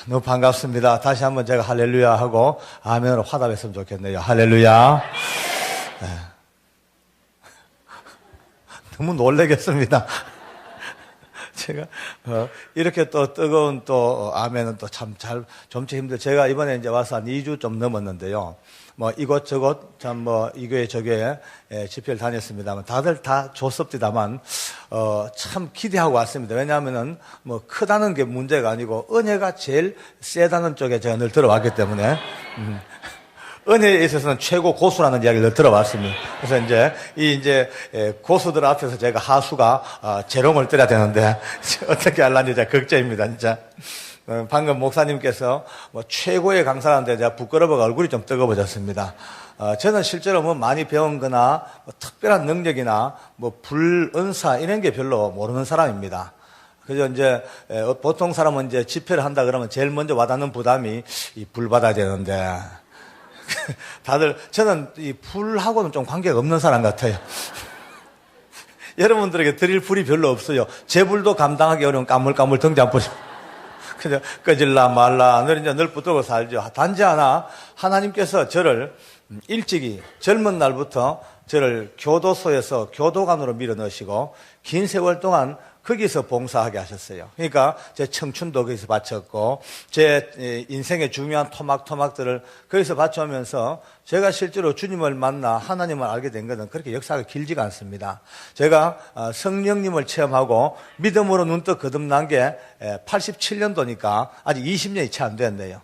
너무 반갑습니다. 다시 한번 제가 할렐루야 하고 아멘으로 화답했으면 좋겠네요. 할렐루야. 네. 너무 놀라겠습니다. 제가 이렇게 또 뜨거운 또 아멘은 또 참 잘 좀치 힘들. 제가 이번에 이제 와서 한 2주 좀 넘었는데요. 뭐 이곳저곳 참 뭐 이 교회 저 교회 집회를 다녔습니다만 다들 다 좋습니다만 참 기대하고 왔습니다. 왜냐하면은 뭐 크다는 게 문제가 아니고 은혜가 제일 세다는 쪽에 제가 늘 들어왔기 때문에 은혜에 있어서는 최고 고수라는 이야기를 들어봤습니다. 그래서 이제 고수들 앞에서 제가 하수가 재롱을 떠야 되는데 어떻게 하려는지 제가 걱정입니다, 진짜. 방금 목사님께서 뭐 최고의 강사라는데 제가 부끄러워가 얼굴이 좀 뜨거워졌습니다. 저는 실제로 뭐 많이 배운 거나 뭐 특별한 능력이나 뭐 불은사 이런 게 별로 모르는 사람입니다. 그죠? 이제 보통 사람은 이제 집회를 한다 그러면 제일 먼저 와닿는 부담이 이 불 받아야 되는데 다들 저는 이 불하고는 좀 관계가 없는 사람 같아요. 여러분들에게 드릴 불이 별로 없어요. 제 불도 감당하기 어려운 까물까물 등잔불. 그냥 꺼질라 말라 늘 붙들고 살죠. 단지 하나 하나님께서 저를 일찍이 젊은 날부터 저를 교도소에서 교도관으로 밀어넣으시고 긴 세월 동안 거기서 봉사하게 하셨어요. 그러니까 제 청춘도 거기서 바쳤고 제 인생의 중요한 토막토막들을 거기서 바쳐오면서 제가 실제로 주님을 만나 하나님을 알게 된 것은 그렇게 역사가 길지가 않습니다. 제가 성령님을 체험하고 믿음으로 눈떠 거듭난 게 87년도니까 아직 20년이 채 안 됐네요.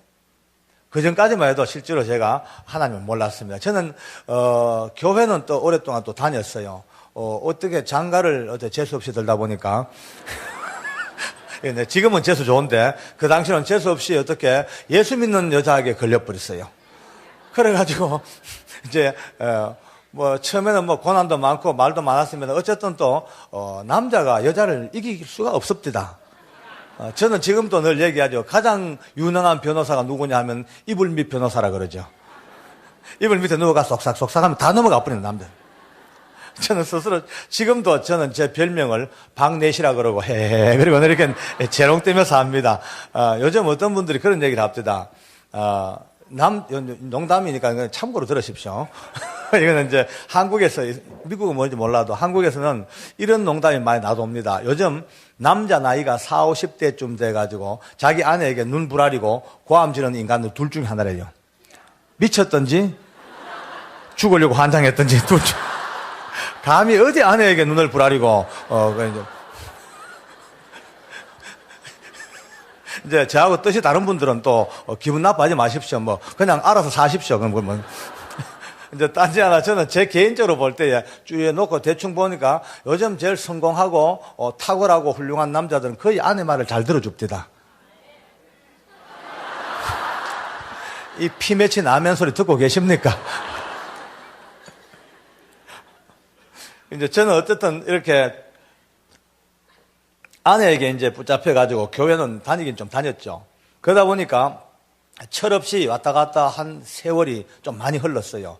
그 전까지만 해도 실제로 제가 하나님을 몰랐습니다. 저는 교회는 또 오랫동안 또 다녔어요. 어떻게 장가를 재수없이 들다 보니까 지금은 재수 좋은데 그 당시는 재수 없이 어떻게 예수 믿는 여자에게 걸려버렸어요. 그래가지고 이제 뭐 처음에는 뭐 고난도 많고 말도 많았으면 어쨌든 또 남자가 여자를 이길 수가 없습니다. 저는 지금도 늘 얘기하죠. 가장 유능한 변호사가 누구냐 하면 이불밑 변호사라 그러죠. 이불 밑에 누워가 쏙싹쏙싹 하면 다 넘어가 버리는 남자. 저는 스스로 지금도 저는 제 별명을 박내시라 그러고 그리고 이렇게 재롱떼면서 합니다. 요즘 어떤 분들이 그런 얘기를 합니다. 농담이니까 참고로 들으십시오. 이거는 이제 한국에서, 미국은 뭔지 몰라도 한국에서는 이런 농담이 많이 나옵니다. 요즘 남자 나이가 40, 50대쯤 돼가지고 자기 아내에게 눈 부라리고 고함 지르는 인간들 둘 중에 하나래요. 미쳤던지 죽으려고 환장했던지 둘 중. 감히 어디 아내에게 눈을 부라리고 이제 저하고 뜻이 다른 분들은 또 기분 나빠하지 마십시오. 뭐 그냥 알아서 사십시오. 그럼 뭐 이제 딴지 하나 저는 제 개인적으로 볼 때 주위에 놓고 대충 보니까 요즘 제일 성공하고 탁월하고 훌륭한 남자들은 거의 아내 말을 잘 들어줍니다. 이 피 맺힌 아멘 소리 듣고 계십니까? 이제 저는 어쨌든 이렇게 아내에게 이제 붙잡혀가지고 교회는 다니긴 좀 다녔죠. 그러다 보니까 철없이 왔다 갔다 한 세월이 좀 많이 흘렀어요.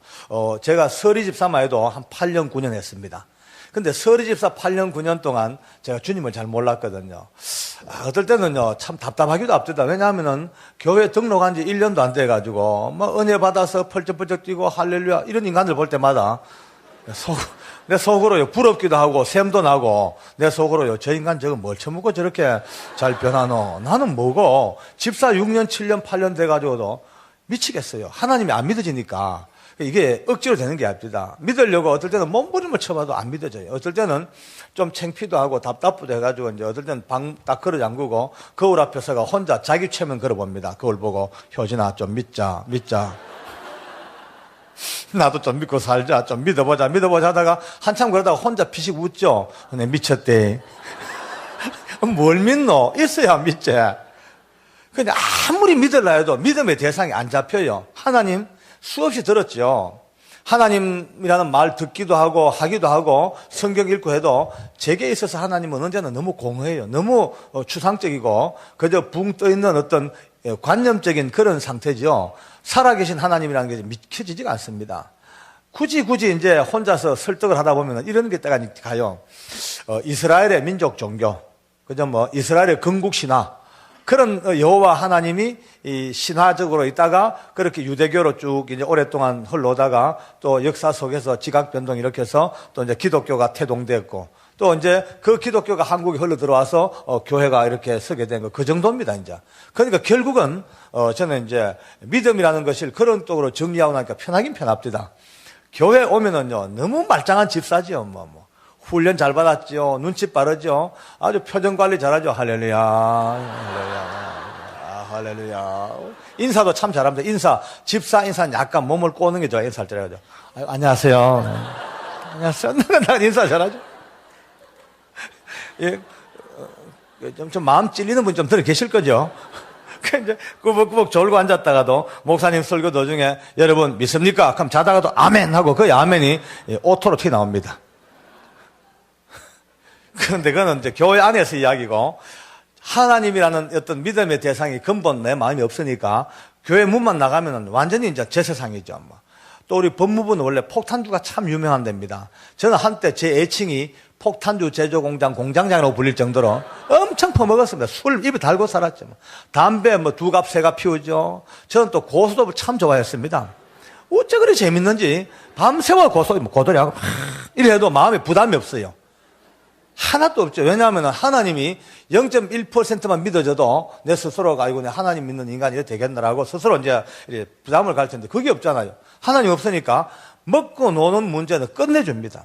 제가 서리 집사만 해도 한 8년, 9년 했습니다. 근데 서리 집사 8년, 9년 동안 제가 주님을 잘 몰랐거든요. 어떨 때는요, 참 답답하기도 합니다. 왜냐하면은 교회 등록한 지 1년도 안 돼가지고, 뭐 은혜 받아서 펄쩍펄쩍 뛰고 할렐루야, 이런 인간들 볼 때마다 내 속으로요, 부럽기도 하고, 샘도 나고, 내 속으로요, 저 인간 저거 뭘 처먹고 저렇게 잘 변하노? 나는 뭐고, 집사 6년, 7년, 8년 돼가지고도 미치겠어요. 하나님이 안 믿어지니까. 이게 억지로 되는 게 아닙니다. 믿으려고 어떨 때는 몸부림을 쳐봐도 안 믿어져요. 어떨 때는 좀 창피도 하고 답답도 해가지고, 이제 어떨 때는 방 딱 걸어 잠그고, 거울 앞에서가 혼자 자기 최면 걸어봅니다. 거울 보고, 효진아, 좀 믿자. 나도 좀 믿고 살자. 좀 믿어보자 하다가 한참 그러다가 혼자 피식 웃죠. 내 미쳤대. 뭘 믿노? 있어야 믿지. 근데 아무리 믿으려 해도 믿음의 대상이 안 잡혀요. 하나님 수없이 들었죠. 하나님이라는 말 듣기도 하고 하기도 하고 성경 읽고 해도 제게 있어서 하나님은 언제나 너무 공허해요. 너무 추상적이고 그저 붕 떠있는 어떤 관념적인 그런 상태죠. 살아계신 하나님이라는 게 믿겨지지가 않습니다. 굳이 이제 혼자서 설득을 하다 보면 이런 게 때가 가요. 이스라엘의 민족 종교, 그죠? 뭐 이스라엘의 건국 신화, 그런 여호와 하나님이 이 신화적으로 있다가 그렇게 유대교로 쭉 이제 오랫동안 흘러오다가 또 역사 속에서 지각 변동이 이렇게 해서 또 이제 기독교가 태동됐고 또 이제 그 기독교가 한국에 흘러 들어와서 교회가 이렇게 서게 된 거 그 정도입니다, 이제. 그러니까 결국은 저는 이제 믿음이라는 것을 그런 쪽으로 정리하고 나니까 편하긴 편합니다. 교회 오면은요, 너무 말짱한 집사지요, 훈련 잘 받았죠. 눈치 빠르죠. 아주 표정 관리 잘하죠. 할렐루야. 할렐루야. 할렐루야. 인사도 참 잘합니다. 집사 인사는 약간 몸을 꼬는 게 좋아요. 인사할 때 해가지고. 안녕하세요. 안녕하세요. 인사 잘하죠. 예, 좀 마음 찔리는 분 좀 들어 계실 거죠? 이제 꾸벅꾸벅 졸고 앉았다가도 목사님 설교 도중에 여러분 믿습니까? 그럼 자다가도 아멘 하고 그 아멘이 오토로 튀어나옵니다. 그런데 그거는 이제 교회 안에서 이야기고 하나님이라는 어떤 믿음의 대상이 근본 내 마음이 없으니까 교회 문만 나가면 완전히 이제 제 세상이죠. 또 우리 법무부는 원래 폭탄주가 참 유명한 데입니다. 저는 한때 제 애칭이 폭탄주 제조 공장 공장장이라고 불릴 정도로 엄청 퍼먹었습니다. 술 입에 달고 살았죠. 담배 두 갑, 세 갑 피우죠. 저는 또 고수도 참 좋아했습니다. 어째 그리 재밌는지 밤새워 고돌이하고 이래도 마음에 부담이 없어요. 하나도 없죠. 왜냐하면 하나님이 0.1%만 믿어져도 내 스스로가 이거 내 하나님 믿는 인간이 이렇게 되겠나라고 스스로 이제 부담을 가질 텐데 그게 없잖아요. 하나님 없으니까 먹고 노는 문제는 끝내줍니다.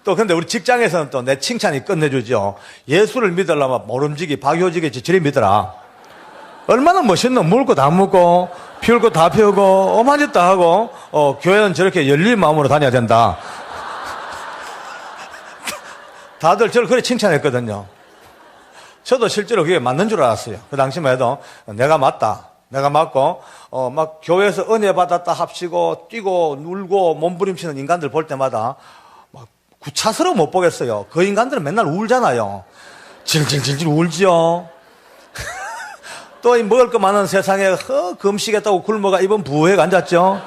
또 근데 우리 직장에서는 또 내 칭찬이 끝내주죠. 예수를 믿으려면 모름지기 박효직의 지질이 믿어라. 얼마나 멋있노. 물고 다 묻고 피울 거 다 피우고 오만 짓 다 하고 교회는 저렇게 열린 마음으로 다녀야 된다. 다들 저를 그렇게 칭찬했거든요. 저도 실제로 그게 맞는 줄 알았어요. 그 당시만 해도 내가 맞다. 내가 맞고 막 교회에서 은혜 받았다 합시고 뛰고 울고 몸부림치는 인간들 볼 때마다 막 구차스러워 못 보겠어요. 그 인간들은 맨날 울잖아요. 질질질질 울지요. 또 이 먹을 거 많은 세상에 금식했다고 굶어가 입은 부해가 앉았죠.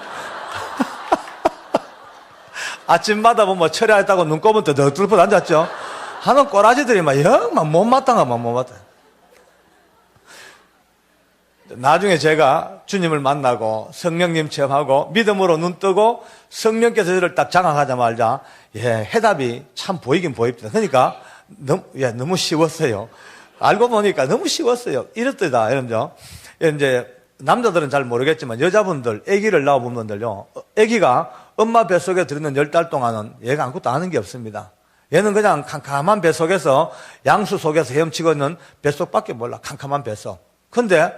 아침마다 철야했다고 눈곱은 더덕 뚫고 앉았죠. 하는 꼬라지들이 영 못마땅하면 못마땅. 나중에 제가 주님을 만나고 성령님 체험하고 믿음으로 눈 뜨고 성령께서 저를 딱 장악하자마자 해답이 참 보이긴 보입니다. 그러니까 너무 쉬웠어요. 알고 보니까 너무 쉬웠어요. 이렇다 이러죠. 이제 남자들은 잘 모르겠지만 여자분들 아기를 낳아본 분들요, 아기가 엄마 뱃속에 들어있는 10달 동안은 얘가 아무것도 아는 게 없습니다. 얘는 그냥 캄캄한 뱃속에서 양수 속에서 헤엄치고 있는 뱃속밖에 몰라. 캄캄한 뱃속. 근데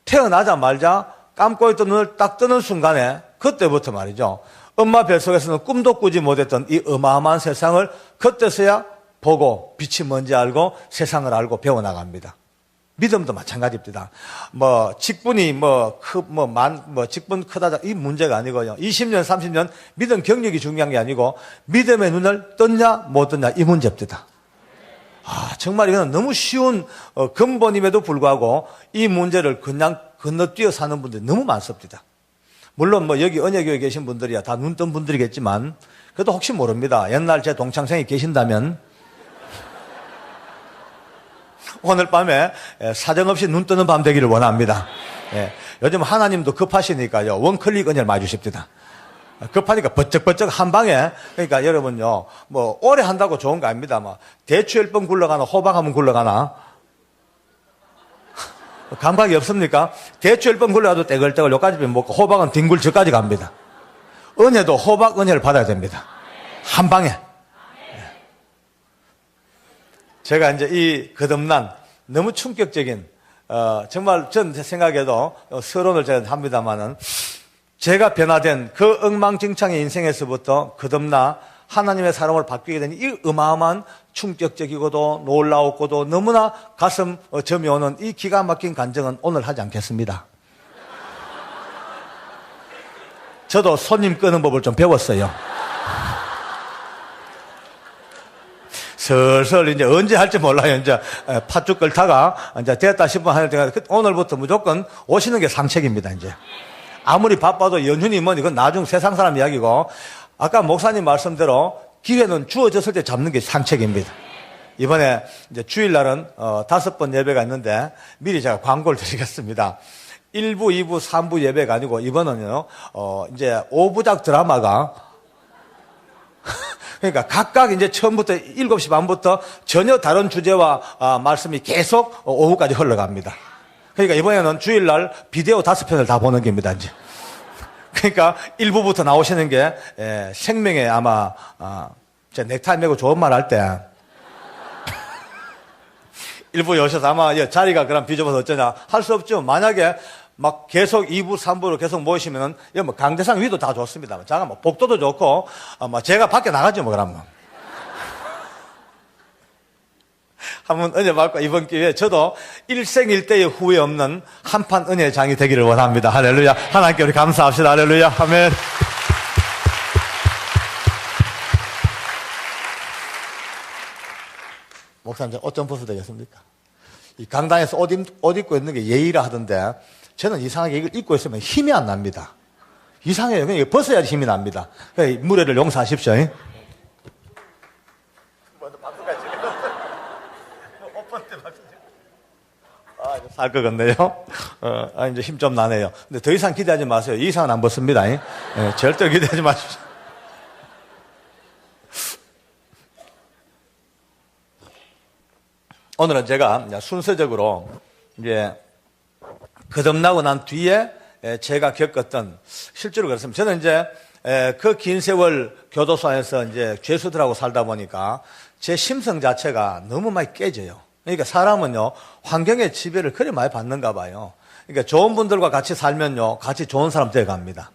태어나자마자 감고 있던 눈을 딱 뜨는 순간에 그때부터 말이죠, 엄마 뱃속에서는 꿈도 꾸지 못했던 이 어마어마한 세상을 그때서야 보고 빛이 뭔지 알고 세상을 알고 배워나갑니다. 믿음도 마찬가지입니다. 직분이 직분 크다, 이 문제가 아니고요. 20년, 30년 믿음 경력이 중요한 게 아니고 믿음의 눈을 떴냐, 못 떴냐, 이 문제입니다. 정말 이거는 너무 쉬운 근본임에도 불구하고 이 문제를 그냥 건너뛰어 사는 분들이 너무 많습니다. 물론 여기 언예교에 계신 분들이야 다 눈 뜬 분들이겠지만 그래도 혹시 모릅니다. 옛날 제 동창생이 계신다면 오늘 밤에 사정없이 눈 뜨는 밤 되기를 원합니다. 요즘 하나님도 급하시니까요, 원클릭 은혜를 많이 주십니다. 급하니까 버쩍버쩍 한 방에. 그러니까 여러분요, 오래 한다고 좋은 거 아닙니다. 대추 10번 굴러가나 호박 한번 굴러가나 감각이 없습니까? 대추 10번 굴러가도 떼글떼글 여기까지 먹고 호박은 뒹굴 저까지 갑니다. 은혜도 호박 은혜를 받아야 됩니다. 한 방에. 제가 이제 이 거듭난 너무 충격적인 정말 전 생각에도 서론을 제가 합니다만은 제가 변화된 그 엉망진창의 인생에서부터 거듭나 하나님의 사람을 바뀌게 된 이 어마어마한 충격적이고도 놀라웠고도 너무나 가슴 점이 오는 이 기가 막힌 간증은 오늘 하지 않겠습니다. 저도 손님 끄는 법을 좀 배웠어요. 슬슬 이제 언제 할지 몰라요. 이제 팥죽 끓다가 이제 됐다 싶으면 하는 때가 오늘부터 무조건 오시는 게 상책입니다. 이제 아무리 바빠도 연휴니 뭐니 그건 나중 세상 사람 이야기고, 아까 목사님 말씀대로 기회는 주어졌을 때 잡는 게 상책입니다. 이번에 이제 주일날은 5번 예배가 있는데 미리 제가 광고를 드리겠습니다. 1부, 2부, 3부 예배가 아니고 이번은요 이제 5부작 드라마가 그러니까 각각 이제 처음부터 7시 반부터 전혀 다른 주제와 말씀이 계속 오후까지 흘러갑니다. 그러니까 이번에는 주일날 비디오 5편을 다 보는 겁니다, 이제. 그러니까 1부부터 나오시는 게 생명의 아마 제 넥타이 메고 좋은 말 할 때 일부에 오셔서 아마 자리가 그럼 비좁아서 어쩌냐 할 수 없죠. 만약에 막 계속 2부, 3부로 계속 모이시면은 뭐 강대상 위도 다 좋습니다. 제가 뭐 복도도 좋고 제가 밖에 나가죠, 뭐 그러면. 한번 은혜 받고 이번 기회에 저도 일생일대의 후회 없는 한판 은혜의 장이 되기를 원합니다. 할렐루야. 하나님께 우리 감사합시다. 할렐루야. 아멘. 목사님, 옷 좀 벗어도 되겠습니까? 이 강당에서 옷 입고 있는 게 예의라 하던데 저는 이상하게 이걸 입고 있으면 힘이 안 납니다. 이상해요. 그냥 벗어야지 힘이 납니다. 그러니까 무례를 용서하십시오. 살 것 같네요. 이제 힘 좀 나네요. 근데 더 이상 기대하지 마세요. 이 이상은 안 벗습니다. 절대 기대하지 마십시오. 오늘은 제가 순서적으로 이제 거듭나고 난 뒤에 제가 겪었던 실제로 그렇습니다. 저는 이제 그 긴 세월 교도소 안에서 이제 죄수들하고 살다 보니까 제 심성 자체가 너무 많이 깨져요. 그러니까 사람은요, 환경의 지배를 그리 많이 받는가 봐요. 그러니까 좋은 분들과 같이 살면요, 같이 좋은 사람 되어갑니다.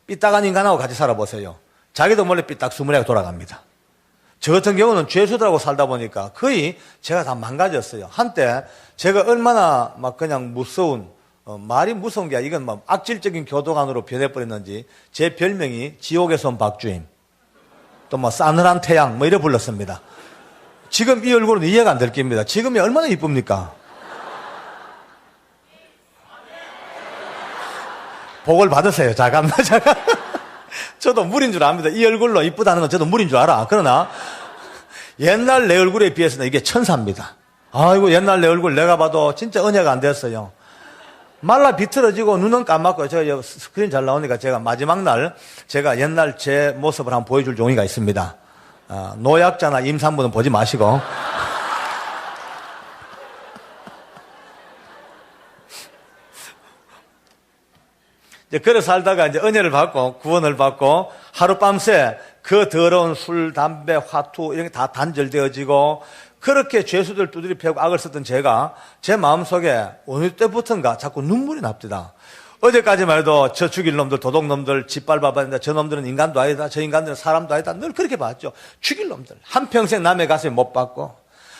삐딱한 인간하고 같이 살아보세요. 자기도 몰래 삐딱수물하게 돌아갑니다. 저 같은 경우는 죄수들하고 살다 보니까 거의 제가 다 망가졌어요. 한때 제가 얼마나 막 그냥 무서운, 말이 무서운 게 이건 막 악질적인 교도관으로 변해버렸는지 제 별명이 지옥에서 온 박주임, 또 뭐 싸늘한 태양 뭐 이래 불렀습니다. 지금 이 얼굴은 이해가 안 될 겁니다. 지금이 얼마나 이쁩니까? 복을 받으세요. 잠깐만. 저도 물인 줄 압니다. 이 얼굴로 이쁘다는 건 저도 물인 줄 알아. 그러나 옛날 내 얼굴에 비해서는 이게 천사입니다. 아이고, 옛날 내 얼굴 내가 봐도 진짜 은혜가 안 됐어요. 말라 비틀어지고 눈은 까맣고, 제가 스크린 잘 나오니까 제가 마지막 날 제가 옛날 제 모습을 한번 보여줄 용의가 있습니다. 노약자나 임산부는 보지 마시고. 이제 그래 살다가 이제 은혜를 받고 구원을 받고 하룻밤새 그 더러운 술, 담배, 화투 이런 게 다 단절되어지고 그렇게 죄수들 두드리 패고 악을 썼던 제가 제 마음속에 어느 때부터인가 자꾸 눈물이 납니다. 어제까지만 해도 저 죽일 놈들, 도둑놈들, 짓밟아봤는데 저 놈들은 인간도 아니다, 저 인간들은 사람도 아니다, 늘 그렇게 봤죠. 죽일 놈들. 한평생 남의 가슴에 못 박고,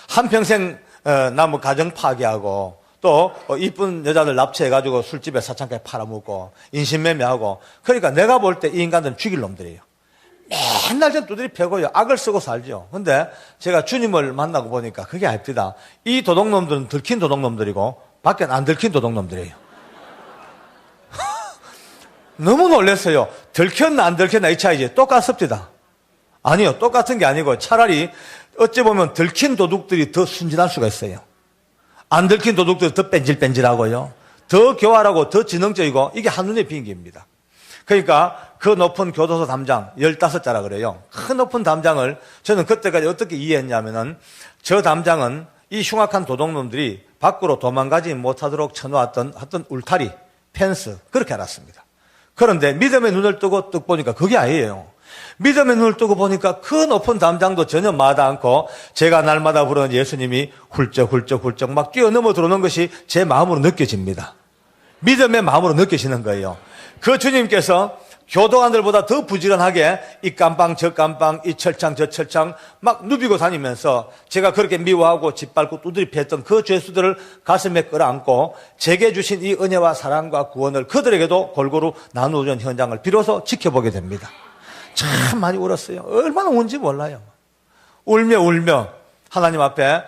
한평생 남의 가정 파괴하고, 또 이쁜 여자들 납치해가지고 술집에 사창가에 팔아먹고, 인신매매하고. 그러니까 내가 볼 때 이 인간들은 죽일 놈들이에요. 맨날 저 두드리 패고요. 악을 쓰고 살죠. 근데 제가 주님을 만나고 보니까 그게 아닙니다. 이 도둑놈들은 들킨 도둑놈들이고, 밖엔 안 들킨 도둑놈들이에요. 너무 놀랐어요. 들켰나 안 들켰나 이 차이지. 똑같습니다. 아니요, 똑같은 게 아니고 차라리 어찌 보면 들킨 도둑들이 더 순진할 수가 있어요. 안 들킨 도둑들이 더 뺀질뺀질하고요, 더 교활하고 더 지능적이고, 이게 한눈에 비행기입니다. 그러니까 그 높은 교도소 담장 15자라 그래요. 큰 높은 담장을 저는 그때까지 어떻게 이해했냐면은 저 담장은 이 흉악한 도둑놈들이 밖으로 도망가지 못하도록 쳐놓았던 울타리, 펜스, 그렇게 알았습니다. 그런데 믿음의 눈을 뜨고 뚝 보니까 그게 아니에요. 믿음의 눈을 뜨고 보니까 그 높은 담장도 전혀 마다 않고 제가 날마다 부르는 예수님이 훌쩍훌쩍 막 뛰어넘어 들어오는 것이 제 마음으로 느껴집니다. 믿음의 마음으로 느껴지는 거예요. 그 주님께서 교도관들보다 더 부지런하게 이 깜빵 저 깜빵, 이 철창 저 철창 막 누비고 다니면서 제가 그렇게 미워하고 짓밟고 두드리 팼던 그 죄수들을 가슴에 끌어안고 제게 주신 이 은혜와 사랑과 구원을 그들에게도 골고루 나누어준 현장을 비로소 지켜보게 됩니다. 참 많이 울었어요. 얼마나 운지 몰라요. 울며 하나님 앞에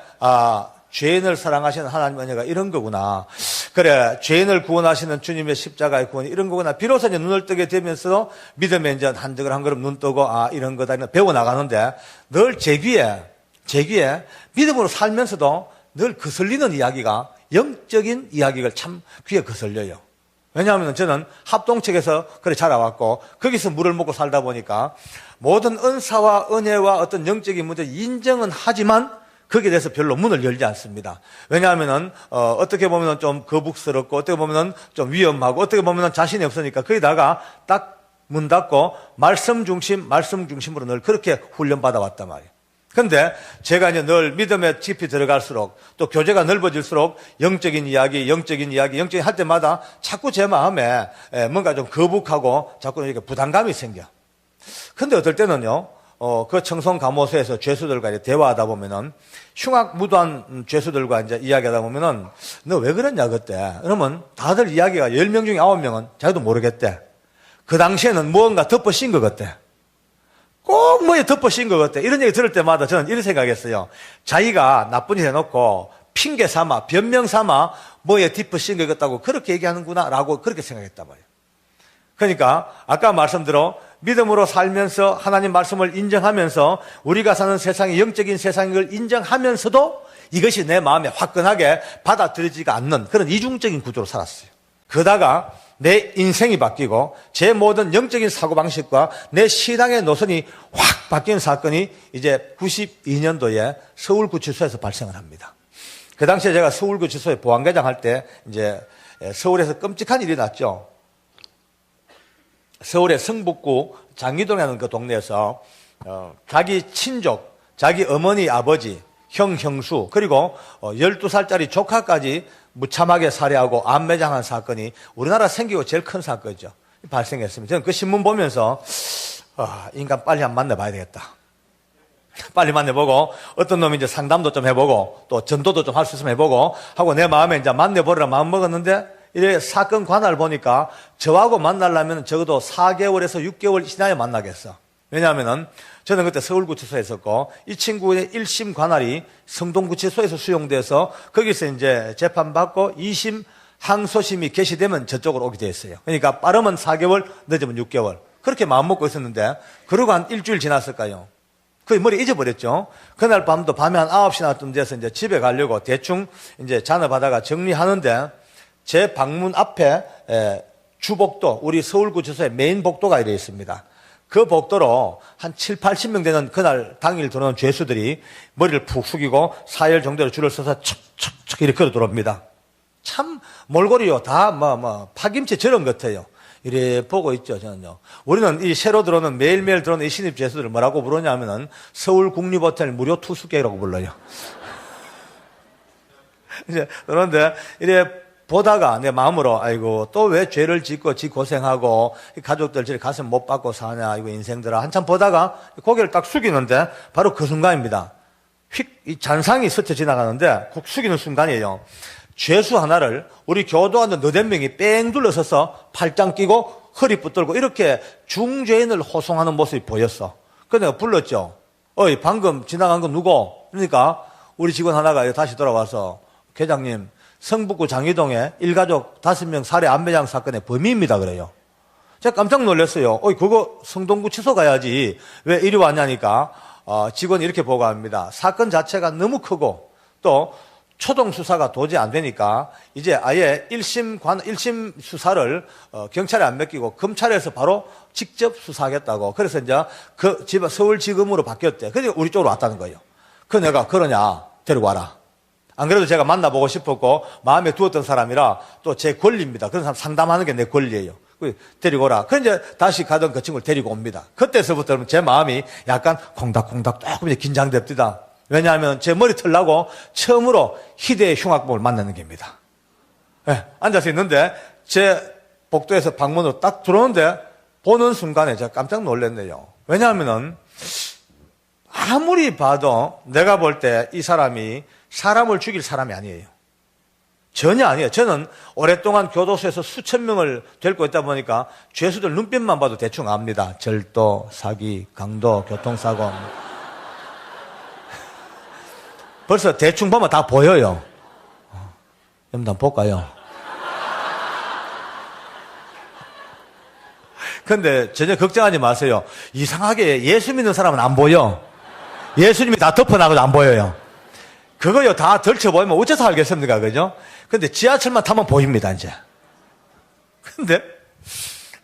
죄인을 사랑하시는 하나님 은혜가 이런 거구나. 그래, 죄인을 구원하시는 주님의 십자가의 구원이 이런 거구나. 비로소 이제 눈을 뜨게 되면서 믿음에 이제 한 걸음 눈 뜨고 이런 거다 배워 나가는데 늘 제 귀에 제 귀에 믿음으로 살면서도 늘 거슬리는 이야기가 영적인 이야기가 참 귀에 거슬려요. 왜냐하면 저는 합동책에서 그래 자라왔고 거기서 물을 먹고 살다 보니까 모든 은사와 은혜와 어떤 영적인 문제 인정은 하지만 거기에 대해서 별로 문을 열지 않습니다. 왜냐하면 어떻게 보면 좀 거북스럽고 어떻게 보면 좀 위험하고 어떻게 보면 자신이 없으니까 거기다가 딱 문 닫고 말씀 중심으로 늘 그렇게 훈련받아 왔단 말이에요. 근데 제가 이제 늘 믿음에 깊이 들어갈수록 또 교제가 넓어질수록 영적인 이야기 할 때마다 자꾸 제 마음에 뭔가 좀 거북하고 자꾸 이렇게 부담감이 생겨. 근데 어떨 때는요, 그 청송 감호소에서 죄수들과 이제 대화하다 보면은 흉악무도한 죄수들과 이제 이야기하다 보면은 너 왜 그랬냐 그때. 그러면 다들 이야기가 10명 중에 9명은 자기도 모르겠대. 그 당시에는 무언가 덮어씌인 것 같대. 꼭 뭐에 덮어씌인 것 같아. 이런 얘기 들을 때마다 저는 이런 생각했어요. 자기가 나쁜 일 해놓고 핑계 삼아, 변명 삼아 뭐에 덮어씌인 것 같다고 그렇게 얘기하는구나 라고 그렇게 생각했단 말이에요. 그러니까 아까 말씀대로 믿음으로 살면서 하나님 말씀을 인정하면서 우리가 사는 세상이 영적인 세상인 걸 인정하면서도 이것이 내 마음에 화끈하게 받아들여지지가 않는 그런 이중적인 구조로 살았어요. 그러다가 내 인생이 바뀌고 제 모든 영적인 사고방식과 내 신앙의 노선이 확 바뀐 사건이 이제 92년도에 서울구치소에서 발생을 합니다. 그 당시에 제가 서울구치소에 보안과장 할 때 이제 서울에서 끔찍한 일이 났죠. 서울의 성북구 장기동이라는 그 동네에서 자기 친족, 자기 어머니, 아버지, 형, 형수 그리고 12살짜리 조카까지 무참하게 살해하고 암매장한 사건이 우리나라 생기고 제일 큰 사건이죠. 발생했습니다. 저는 그 신문 보면서 인간 빨리 한번 만나봐야 되겠다. 빨리 만나보고 어떤 놈이 이제 상담도 좀 해보고 또 전도도 좀 할 수 있으면 해보고 하고 내 마음에 이제 만나보려고 마음 먹었는데 이래 사건 관할 보니까 저하고 만나려면 적어도 4개월에서 6개월 지나야 만나겠어. 왜냐하면은 저는 그때 서울구치소에 있었고 이 친구의 1심 관할이 성동구치소에서 수용돼서 거기서 이제 재판받고 2심 항소심이 개시되면 저쪽으로 오게 돼 있어요. 그러니까 빠르면 4개월, 늦으면 6개월. 그렇게 마음먹고 있었는데 그러고 한 일주일 지났을까요? 거의 머리 잊어버렸죠. 그날 밤도 밤에 한 9시나 돼서 이제 집에 가려고 대충 이제 잔업하다가 정리하는데 제 방문 앞에 주복도, 우리 서울구치소의 메인 복도가 이래 있습니다. 그 복도로 한 7, 80명 되는 그날 당일 들어오는 죄수들이 머리를 푹 숙이고 4열 정도로 줄을 서서 척척척 이렇게 걸어 들어옵니다. 참 몰골이요. 다 파김치 저런 것 같아요. 이래 보고 있죠, 저는요. 우리는 이 새로 들어오는 매일매일 들어오는 이 신입 죄수들을 뭐라고 부르냐면은 서울국립호텔 무료 투숙객이라고 불러요. 이제 그런데 이래 보다가 내 마음으로 아이고 또 왜 죄를 짓고 지 고생하고 가족들 저리 가슴 못 받고 사냐 이거 인생들아 한참 보다가 고개를 딱 숙이는데 바로 그 순간입니다. 휙 이 잔상이 스쳐 지나가는데 국 숙이는 순간이에요. 죄수 하나를 우리 교도관들 너댓 명이 뺑 둘러서서 팔짱 끼고 허리 붙들고 이렇게 중죄인을 호송하는 모습이 보였어. 그래서 내가 불렀죠. 어이 방금 지나간 건 누구? 그러니까 우리 직원 하나가 다시 돌아와서 계장님 성북구 장희동에 일가족 5명 살해 암매장 사건의 범인입니다 그래요. 제가 깜짝 놀랐어요. 그거 성동구치소 가야지 왜 이리 왔냐니까 직원이 이렇게 보고합니다. 사건 자체가 너무 크고 또 초동 수사가 도저히 안 되니까 이제 아예 1심 수사를 경찰에 안 맡기고 검찰에서 바로 직접 수사하겠다고. 그래서 이제 그 서울지검으로 바뀌었대. 그래서 우리 쪽으로 왔다는 거예요. 그 내가 그러냐 데리고 와라. 안 그래도 제가 만나보고 싶었고 마음에 두었던 사람이라 또 제 권리입니다. 그런 사람 상담하는 게 내 권리예요. 데리고 오라. 그래 이제 다시 가던 그 친구를 데리고 옵니다. 그때서부터 제 마음이 약간 콩닥콩닥 조금 이제 긴장됩니다. 왜냐하면 제 머리 털라고 처음으로 희대의 흉악범을 만나는 겁니다. 네, 앉아서 있는데 제 복도에서 방문으로 딱 들어오는데 보는 순간에 제가 깜짝 놀랐네요. 왜냐하면은 아무리 봐도 내가 볼 때 이 사람이 사람을 죽일 사람이 아니에요. 전혀 아니에요. 저는 오랫동안 교도소에서 수천 명을 데리고 있다 보니까 죄수들 눈빛만 봐도 대충 압니다. 절도, 사기, 강도, 교통사고. 벌써 대충 보면 다 보여요. 여러분 한번 볼까요? 근데 전혀 걱정하지 마세요. 이상하게 예수 믿는 사람은 안 보여. 예수님이 다 덮어나가도 안 보여요. 그거요, 다 덜쳐보이면 어째서 알겠습니까? 그죠? 근데 지하철만 타면 보입니다, 이제. 근데,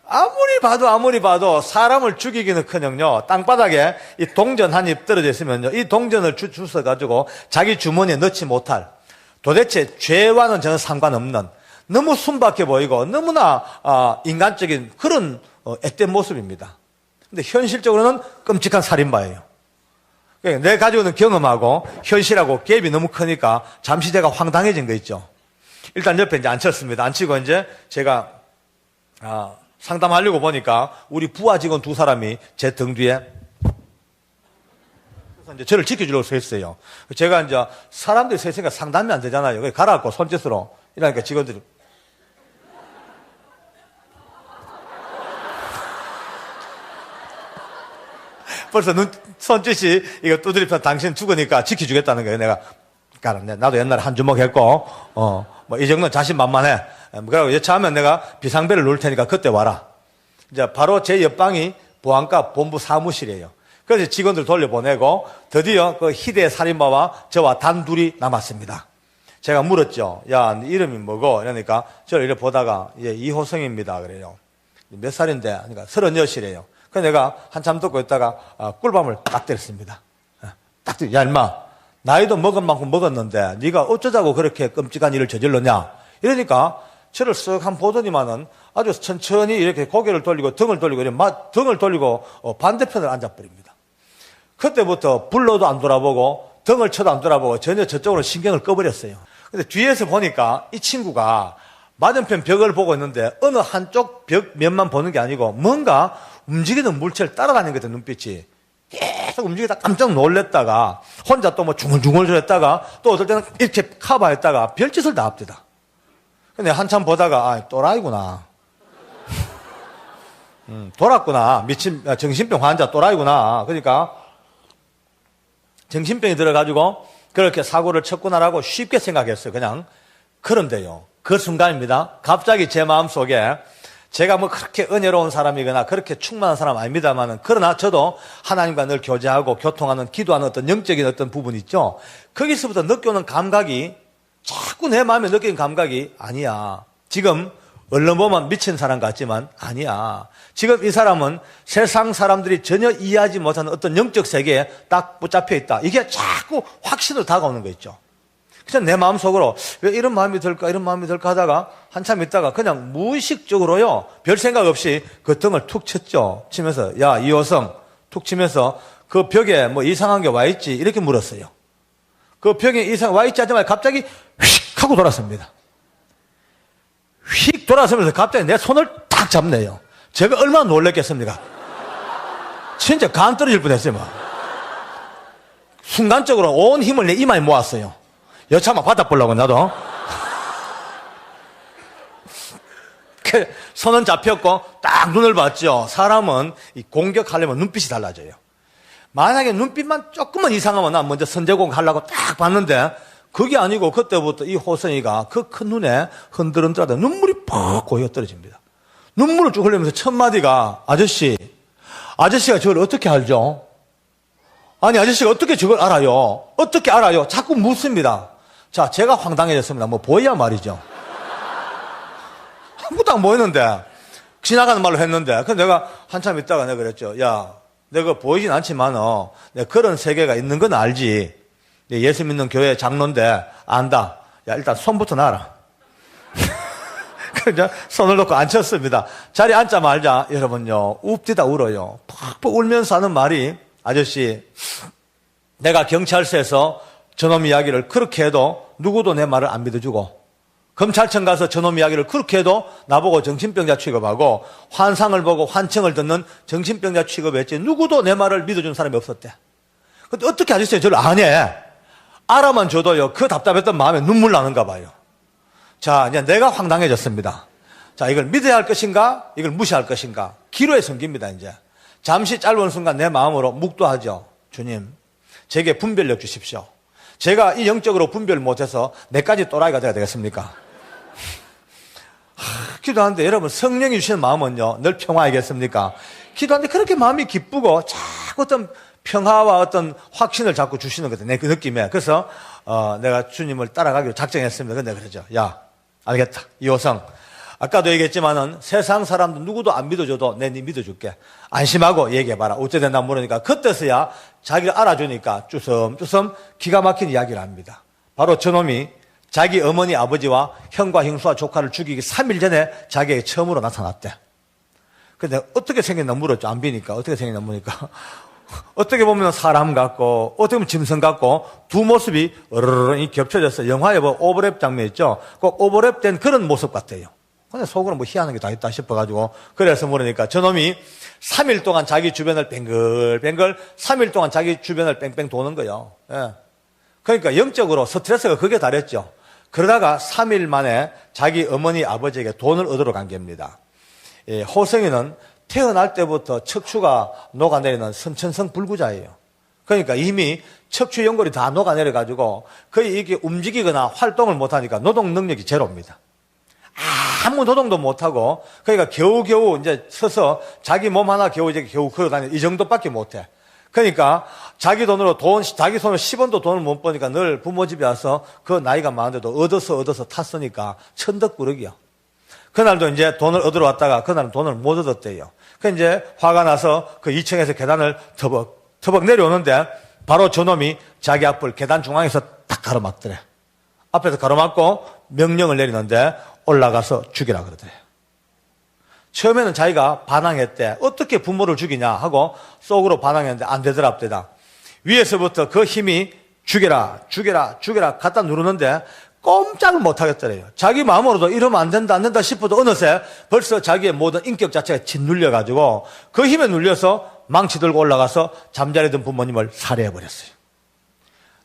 아무리 봐도 사람을 죽이기는 커녕요, 땅바닥에 이 동전 한 입 떨어져 있으면요, 이 동전을 주워가지고 자기 주머니에 넣지 못할, 도대체 죄와는 전혀 상관없는, 너무 순박해 보이고, 너무나, 인간적인 그런, 앳된 모습입니다. 근데 현실적으로는 끔찍한 살인마예요. 내 가지고 있는 경험하고 현실하고 갭이 너무 크니까 잠시 제가 황당해진 거 있죠. 일단 옆에 이제 앉혔습니다. 앉히고 이제 제가, 상담하려고 보니까 우리 부하 직원 두 사람이 제 등 뒤에 그래서 이제 저를 지켜주려고 서 있어요. 제가 이제 사람들이 서 있으니까 상담이 안 되잖아요. 그래서 가라앉고 손짓으로 이러니까 직원들이 벌써 손짓이 이거 두드리면 당신 죽으니까 지켜주겠다는 거예요. 내가 나도 옛날에 한 주먹 했고 뭐 이 정도는 자신만만해. 그러고 여차하면 내가 비상벨을 누를 테니까 그때 와라. 이제 바로 제 옆방이 보안과 본부 사무실이에요. 그래서 직원들 돌려보내고 드디어 그 희대의 살인마와 저와 단둘이 남았습니다. 제가 물었죠. 야, 네 이름이 뭐고? 이러니까 저를 이렇게 보다가 예, 이호성입니다. 그래요. 몇 살인데? 그러니까 36이래요. 그래서 내가 한참 듣고 있다가 꿀밤을 딱 때렸습니다. 딱 때려. 야, 임마. 나이도 먹은 만큼 먹었는데 네가 어쩌자고 그렇게 끔찍한 일을 저질렀냐? 이러니까 저를 쓱 한 보더니만은 아주 천천히 이렇게 고개를 돌리고 등을 돌리고 등을 돌리고 반대편을 앉아버립니다. 그때부터 불러도 안 돌아보고 등을 쳐도 안 돌아보고 전혀 저쪽으로 신경을 꺼버렸어요. 근데 뒤에서 보니까 이 친구가 맞은편 벽을 보고 있는데 어느 한쪽 벽 면만 보는 게 아니고 뭔가 움직이는 물체를 따라가는 것 같은 눈빛이 계속 움직이다 깜짝 놀랬다가 혼자 또 뭐 중얼중얼 했다가 또 어떨 때는 이렇게 커버했다가 별짓을 다 합니다. 근데 한참 보다가 또라이구나. 돌았구나. 정신병 환자 또라이구나. 그러니까 정신병이 들어가지고 그렇게 사고를 쳤구나라고 쉽게 생각했어요. 그냥 그런데요. 그 순간입니다. 갑자기 제 마음속에 제가 뭐 그렇게 은혜로운 사람이거나 그렇게 충만한 사람 아닙니다만은 그러나 저도 하나님과 늘 교제하고 교통하는 기도하는 어떤 영적인 어떤 부분이 있죠. 거기서부터 느껴오는 감각이 자꾸 내 마음에 느끼는 감각이 아니야. 지금 얼른 보면 미친 사람 같지만 아니야. 지금 이 사람은 세상 사람들이 전혀 이해하지 못하는 어떤 영적 세계에 딱 붙잡혀 있다. 이게 자꾸 확신으로 다가오는 거 있죠. 그래서 내 마음속으로 왜 이런 마음이 들까 이런 마음이 들까 하다가 한참 있다가 그냥 무의식적으로요. 별 생각 없이 그 등을 툭 쳤죠. 치면서 야 이호성 툭 치면서 그 벽에 뭐 이상한 게 와 있지 이렇게 물었어요. 그 벽에 이상 와 있지 하지만 갑자기 휙 하고 돌았습니다. 휙 돌아서면서 갑자기 내 손을 탁 잡네요. 제가 얼마나 놀랬겠습니까? 진짜 간 떨어질 뻔했어요. 막. 순간적으로 온 힘을 내 이마에 모았어요. 여차만 받아보려고 나도. 손은 잡혔고 딱 눈을 봤죠. 사람은 이 공격하려면 눈빛이 달라져요. 만약에 눈빛만 조금만 이상하면 난 먼저 선제공 하려고 딱 봤는데 그게 아니고 그때부터 이 호성이가 그 큰 눈에 흔들흔들하다 눈물이 퍽 고여 떨어집니다. 눈물을 쭉 흘리면서 첫 마디가 아저씨가 저걸 어떻게 알죠? 아니 아저씨가 어떻게 저걸 알아요? 어떻게 알아요? 자꾸 묻습니다. 자, 제가 황당해졌습니다. 뭐 보여야 말이죠. 아무것도 안 보이는데 지나가는 말로 했는데 그래서 내가 한참 있다가 내가 그랬죠. 야, 내가 보이진 않지만 내가 그런 세계가 있는 건 알지. 예수 믿는 교회 장로인데 안다. 야, 일단 손부터 놔라. 그래서 손을 놓고 앉혔습니다. 자리에 앉자마자 여러분요 웁디다 울어요. 팍팍 울면서 하는 말이 아저씨 내가 경찰서에서 저놈 이야기를 그렇게 해도 누구도 내 말을 안 믿어주고 검찰청 가서 저놈 이야기를 그렇게 해도 나보고 정신병자 취급하고 환상을 보고 환청을 듣는 정신병자 취급했지 누구도 내 말을 믿어주는 사람이 없었대. 근데 어떻게 아저씨가 저를 아냐? 알아만 줘도요 그 답답했던 마음에 눈물 나는가 봐요. 자, 이제 내가 황당해졌습니다. 자, 이걸 믿어야 할 것인가 이걸 무시할 것인가 기로에 섬깁니다. 이제 잠시 짧은 순간 내 마음으로 묵도하죠. 주님 제게 분별력 주십시오. 제가 이 영적으로 분별 못해서 내까지 또라이가 돼야 되겠습니까? 기도하는데 여러분 성령이 주시는 마음은요 늘 평화이겠습니까? 기도하는데 그렇게 마음이 기쁘고 자꾸 어떤 평화와 어떤 확신을 자꾸 주시는 거다. 내 그 느낌에. 그래서 내가 주님을 따라가기로 작정했습니다. 근데 그러죠. 야, 알겠다. 이호성. 아까도 얘기했지만은 세상 사람들 누구도 안 믿어줘도 내 네 믿어줄게. 안심하고 얘기해봐라. 어째 된다 물으니까 그때서야 자기를 알아주니까 쭈섬쭈섬 기가 막힌 이야기를 합니다. 바로 저놈이 자기 어머니 아버지와 형과 형수와 조카를 죽이기 3일 전에 자기에게 처음으로 나타났대. 근데 어떻게 생겼나 물었죠. 안 비니까. 어떻게 생겼나 물으니까. 어떻게 보면 사람 같고 어떻게 보면 짐승 같고 두 모습이 으르르 겹쳐져서 영화에 뭐 오버랩 장면 있죠. 꼭 오버랩된 그런 모습 같아요. 근데 속으로 뭐 희한한 게 다 있다 싶어가지고 그래서 물으니까 저놈이 3일 동안 자기 주변을 뱅글뱅글 3일 동안 자기 주변을 뺑뺑 도는 거예요. 예. 그러니까 영적으로 스트레스가 극에 달했죠. 그러다가 3일 만에 자기 어머니 아버지에게 돈을 얻으러 간 겁니다. 예, 호성이는 태어날 때부터 척추가 녹아내리는 선천성 불구자예요. 그러니까 이미 척추 연골이 다 녹아내려가지고 거의 이게 움직이거나 활동을 못하니까 노동 능력이 제로입니다. 아무 노동도 못하고 그러니까 겨우겨우 이제 서서 자기 몸 하나 겨우 걸어다니는 이 정도밖에 못해. 그러니까 자기 돈으로 자기 손으로 10원도 돈을 못 버니까 늘 부모 집에 와서 그 나이가 많은데도 얻어서 탔으니까 천덕꾸러기야. 그날도 이제 돈을 얻으러 왔다가 그날은 돈을 못 얻었대요. 그 이제 화가 나서 그 2층에서 계단을 터벅 내려오는데 바로 저놈이 자기 앞을 계단 중앙에서 딱 가로막더래. 앞에서 가로막고 명령을 내리는데 올라가서 죽이라 그러더래. 처음에는 자기가 반항했대. 어떻게 부모를 죽이냐 하고 속으로 반항했는데 안 되더랍대다. 위에서부터 그 힘이 죽여라 갖다 누르는데 꼼짝을 못 하겠더래요. 자기 마음으로도 이러면 안 된다 싶어도 어느새 벌써 자기의 모든 인격 자체가 짓눌려가지고 그 힘에 눌려서 망치 들고 올라가서 잠자리던 부모님을 살해해버렸어요.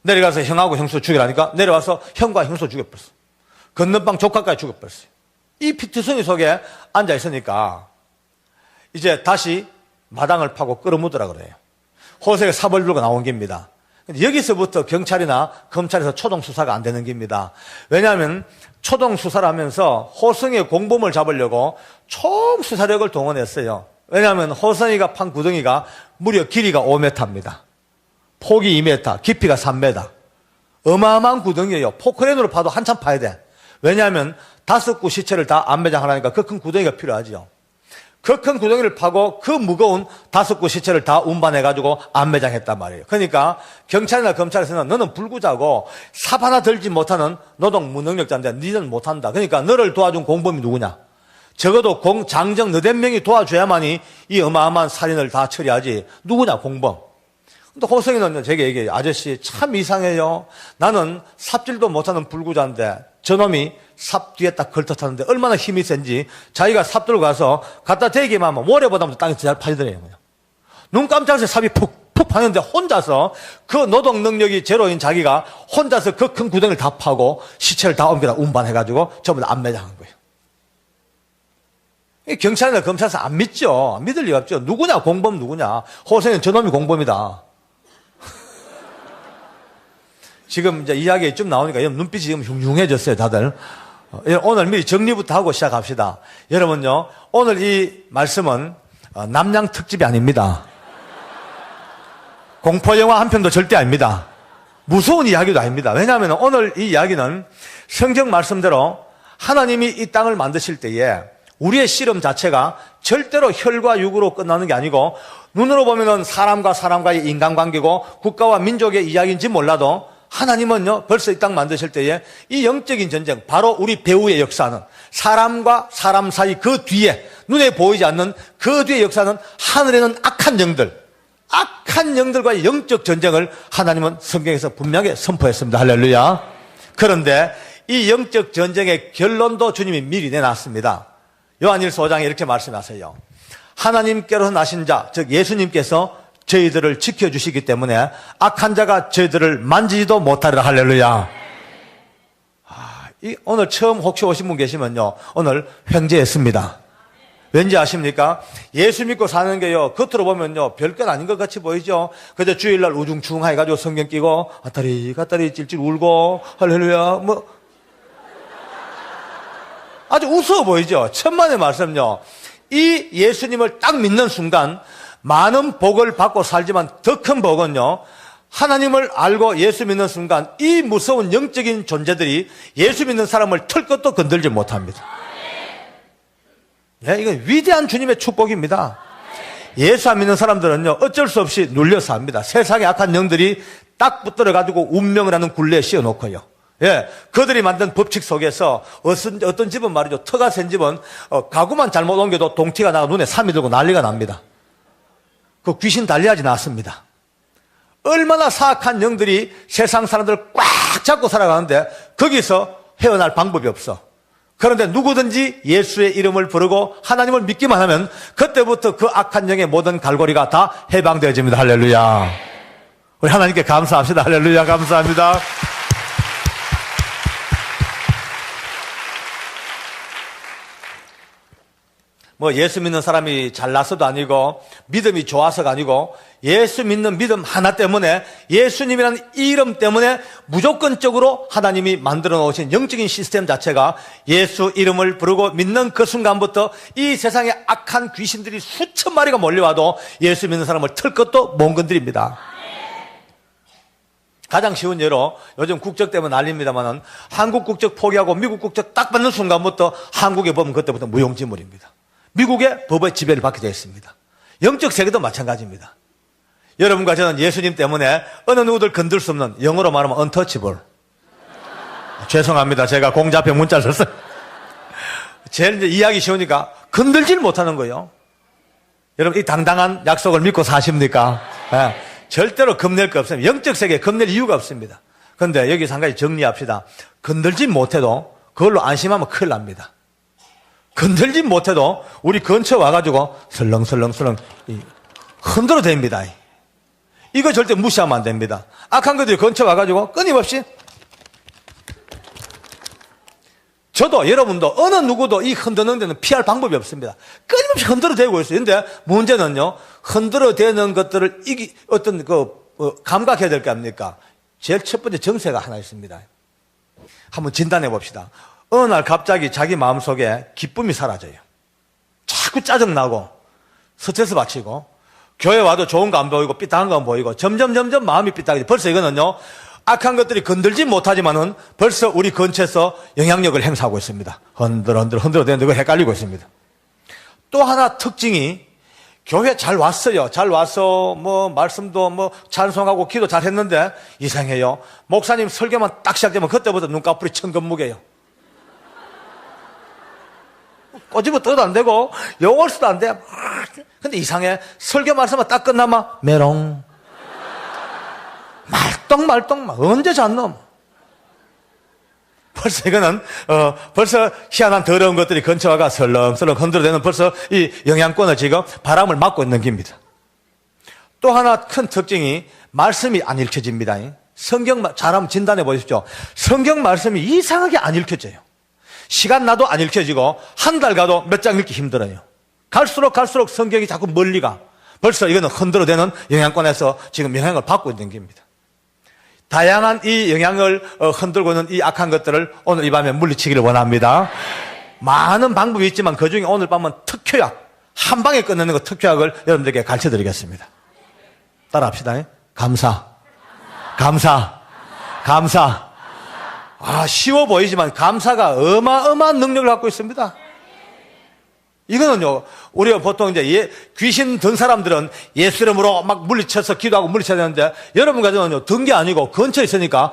내려가서 형하고 형수 죽이라니까 내려와서 형과 형수 죽여버렸어. 건너방 조카까지 죽여버렸어요. 이 피투성이 속에 앉아있으니까 이제 다시 마당을 파고 끌어묻으라 그래요. 호세가 삽을 들고 나온 겁니다. 여기서부터 경찰이나 검찰에서 초동수사가 안 되는 겁니다. 왜냐하면 초동수사를 하면서 호성이의 공범을 잡으려고 총수사력을 동원했어요. 왜냐하면 호성이가 판 구덩이가 무려 길이가 5m입니다. 폭이 2m, 깊이가 3m. 어마어마한 구덩이에요. 포크레인으로 파도 한참 파야 돼. 왜냐하면 5구 시체를 다 안매장하려니까 그 큰 구덩이가 필요하죠. 그 큰 구덩이를 파고 그 무거운 5구 시체를 다 운반해가지고 안매장했단 말이에요. 그러니까 경찰이나 검찰에서는 너는 불구자고 삽 하나 들지 못하는 노동 무능력자인데 너는 못한다. 그러니까 너를 도와준 공범이 누구냐? 적어도 장정 너댓 명이 도와줘야만이 이 어마어마한 살인을 다 처리하지. 누구냐 공범. 근데 호성이는 제게 얘기해요. 아저씨 참 이상해요. 나는 삽질도 못하는 불구자인데 저놈이 삽 뒤에 딱 걸터탔는데 얼마나 힘이 센지 자기가 삽 들고 가서 갖다 대기만 하면 모래보다 땅에 잘 파지더래요. 눈 깜짝해서 삽이 푹 파는데 혼자서 그 노동 능력이 제로인 자기가 혼자서 그 큰 구덩이를 다 파고 시체를 다 옮겨다 운반해가지고 전부 다 안매장한 거예요. 경찰이나 검찰에서 안 믿죠. 믿을 리가 없죠. 누구냐 공범 누구냐. 호성이는 저놈이 공범이다. 지금 이제 이야기 좀 나오니까 눈빛이 지금 흉흉해졌어요, 다들. 오늘 미리 정리부터 하고 시작합시다. 여러분요, 오늘 이 말씀은 남양 특집이 아닙니다. 공포영화 한 편도 절대 아닙니다. 무서운 이야기도 아닙니다. 왜냐하면 오늘 이 이야기는 성경 말씀대로 하나님이 이 땅을 만드실 때에 우리의 씨름 자체가 절대로 혈과 육으로 끝나는 게 아니고 눈으로 보면은 사람과 사람과의 인간관계고 국가와 민족의 이야기인지 몰라도 하나님은요 벌써 이 땅 만드실 때에 이 영적인 전쟁 바로 우리 배후의 역사는 사람과 사람 사이 그 뒤에 눈에 보이지 않는 그 뒤의 역사는 하늘에는 악한 영들과의 영적 전쟁을 하나님은 성경에서 분명하게 선포했습니다. 할렐루야. 그런데 이 영적 전쟁의 결론도 주님이 미리 내놨습니다. 요한일서 5장에 이렇게 말씀하세요. 하나님께로서 나신 자, 즉 예수님께서 저희들을 지켜주시기 때문에 악한 자가 저희들을 만지지도 못하리라. 할렐루야. 오늘 처음 혹시 오신 분 계시면요, 오늘 횡재했습니다. 왠지 아십니까? 예수 믿고 사는 게요, 겉으로 보면요, 별것 아닌 것 같이 보이죠? 그저 주일날 우중충하 해가지고 성경 끼고, 갔다리 찔찔 울고, 할렐루야, 아주 우스워 보이죠? 천만의 말씀요. 이 예수님을 딱 믿는 순간, 많은 복을 받고 살지만 더 큰 복은요, 하나님을 알고 예수 믿는 순간 이 무서운 영적인 존재들이 예수 믿는 사람을 털것도 건들지 못합니다. 네, 이건 위대한 주님의 축복입니다. 예수 안 믿는 사람들은요, 어쩔 수 없이 눌려서 합니다. 세상의 악한 영들이 딱 붙들어가지고 운명이라는 굴레에 씌워놓고요. 예, 그들이 만든 법칙 속에서 어떤 집은 말이죠, 터가 센 집은 가구만 잘못 옮겨도 동티가 나가 눈에 삼이 들고 난리가 납니다. 그 귀신 달리하지 않았습니다. 얼마나 사악한 영들이 세상 사람들을 꽉 잡고 살아가는데 거기서 헤어날 방법이 없어. 그런데 누구든지 예수의 이름을 부르고 하나님을 믿기만 하면 그때부터 그 악한 영의 모든 갈고리가 다 해방되어집니다. 할렐루야. 우리 하나님께 감사합시다. 할렐루야. 감사합니다. 뭐 예수 믿는 사람이 잘나서도 아니고 믿음이 좋아서가 아니고 예수 믿는 믿음 하나 때문에, 예수님이라는 이름 때문에 무조건적으로 하나님이 만들어 놓으신 영적인 시스템 자체가 예수 이름을 부르고 믿는 그 순간부터 이 세상에 악한 귀신들이 수천 마리가 몰려와도 예수 믿는 사람을 털 것도 못 건드립니다. 가장 쉬운 예로 요즘 국적 때문에 난립니다만은 한국 국적 포기하고 미국 국적 딱 받는 순간부터 한국에 보면 그때부터 무용지물입니다. 미국의 법의 지배를 받게 되어 있습니다. 영적 세계도 마찬가지입니다. 여러분과 저는 예수님 때문에 어느 누구들 건들 수 없는, 영어로 말하면 untouchable. 죄송합니다. 제가 공자앞에 문자를 썼어요. 제일 이제 이해하기 쉬우니까 건들질 못하는 거예요. 여러분, 이 당당한 약속을 믿고 사십니까? 네. 절대로 겁낼 거 없습니다. 영적 세계에 겁낼 이유가 없습니다. 그런데 여기서 한 가지 정리합시다. 건들지 못해도 그걸로 안심하면 큰일 납니다. 건들지 못해도 우리 근처 와가지고 설렁설렁설렁 흔들어 댑니다. 이거 절대 무시하면 안 됩니다. 악한 것들이 근처 와가지고 끊임없이, 저도 여러분도 어느 누구도 이 흔드는 데는 피할 방법이 없습니다. 끊임없이 흔들어 대고 있어요. 근데 문제는요, 흔들어 대는 것들을 감각해야 될 게 아닙니까? 제일 첫 번째 정세가 하나 있습니다. 한번 진단해 봅시다. 어느 날 갑자기 자기 마음속에 기쁨이 사라져요. 자꾸 짜증나고 스트레스 받치고 교회 와도 좋은 거 안 보이고 삐딱한 거 안 보이고 점점 마음이 삐딱해져. 벌써 이거는요, 악한 것들이 건들지 못하지만은 벌써 우리 근처에서 영향력을 행사하고 있습니다. 흔들어 대는데 그거 헷갈리고 있습니다. 또 하나 특징이, 교회 잘 왔어요. 잘 와서 말씀도 찬송하고 기도 잘 했는데 이상해요. 목사님 설교만 딱 시작되면 그때부터 눈꺼풀이 천근무게요. 꼬집어 떠도 안 되고 영어를 써도 안 돼. 근데 이상해. 설교 말씀만 딱 끝나면 메롱 말똥 언제 잤노? 벌써 이거는 벌써 희한한 더러운 것들이 근처 와가 설렁설렁 흔들어대는 벌써 이 영향권을 지금 바람을 막고 있는 겁니다. 또 하나 큰 특징이 말씀이 안 읽혀집니다. 성경 잘 한번 진단해 보십시오. 성경 말씀이 이상하게 안 읽혀져요. 시간 나도 안 읽혀지고 한 달 가도 몇 장 읽기 힘들어요. 갈수록 성경이 자꾸 멀리 가. 벌써 이거는 흔들어대는 영향권에서 지금 영향을 받고 있는 겁니다. 다양한 이 영향을 흔들고 있는 이 악한 것들을 오늘 이 밤에 물리치기를 원합니다. 많은 방법이 있지만 그중에 오늘 밤은 특효약, 한 방에 끝내는 그 특효약을 여러분들에게 가르쳐드리겠습니다. 따라합시다. 감사. 쉬워 보이지만 감사가 어마어마한 능력을 갖고 있습니다. 이거는요, 우리가 보통 이제 귀신 든 사람들은 예수 이름으로 막 물리쳐서 기도하고 물리쳐야 되는데, 여러분 가정은요, 든 게 아니고 근처에 있으니까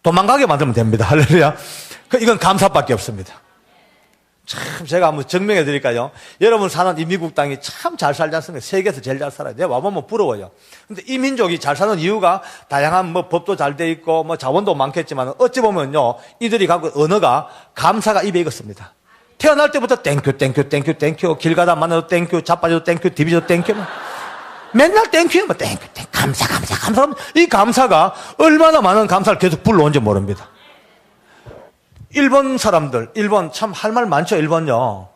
도망가게 만들면 됩니다. 할렐루야. 이건 감사밖에 없습니다. 참, 제가 한번 증명해 드릴까요? 여러분 사는 이 미국 땅이 참 잘 살지 않습니까? 세계에서 제일 잘 살아요. 내가 와보면 부러워요. 근데 이 민족이 잘 사는 이유가 다양한 법도 잘 돼 있고 자원도 많겠지만 어찌 보면요, 이들이 갖고 언어가 감사가 입에 익었습니다. 태어날 때부터 땡큐 길 가다 만나도 땡큐, 자빠져도 땡큐, 디비져도 땡큐, 맨날 땡큐, 땡큐, 감사. 이 감사가 얼마나 많은 감사를 계속 불러온지 모릅니다. 일본 사람들, 일본 참 할 말 많죠, 일본요.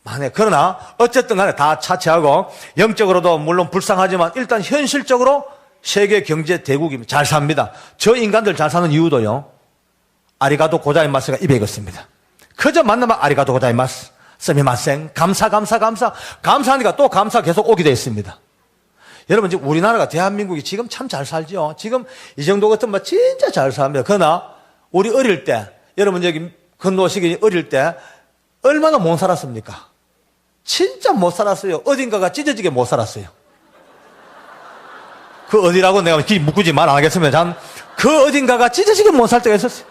많아요. 그러나 어쨌든 간에 다 차치하고 영적으로도 물론 불쌍하지만 일단 현실적으로 세계 경제 대국입니다. 잘 삽니다. 저 인간들 잘 사는 이유도요, 아리가토 고자이마스가 입에 익었습니다. 그저 만나면 아리가토 고자이마스, 스미마센, 감사하니까 또 감사 계속 오게 되어 있습니다. 여러분, 지금 우리나라가, 대한민국이 지금 참 잘 살죠. 지금 이 정도 같으면 진짜 잘 삽니다. 그러나, 우리 어릴 때, 여러분 여기 건노식이 어릴 때, 얼마나 못 살았습니까? 진짜 못 살았어요. 어딘가가 찢어지게 못 살았어요. 그 어디라고 내가 굳이 말 안 하겠으면, 그 어딘가가 찢어지게 못 살 때가 있었어요.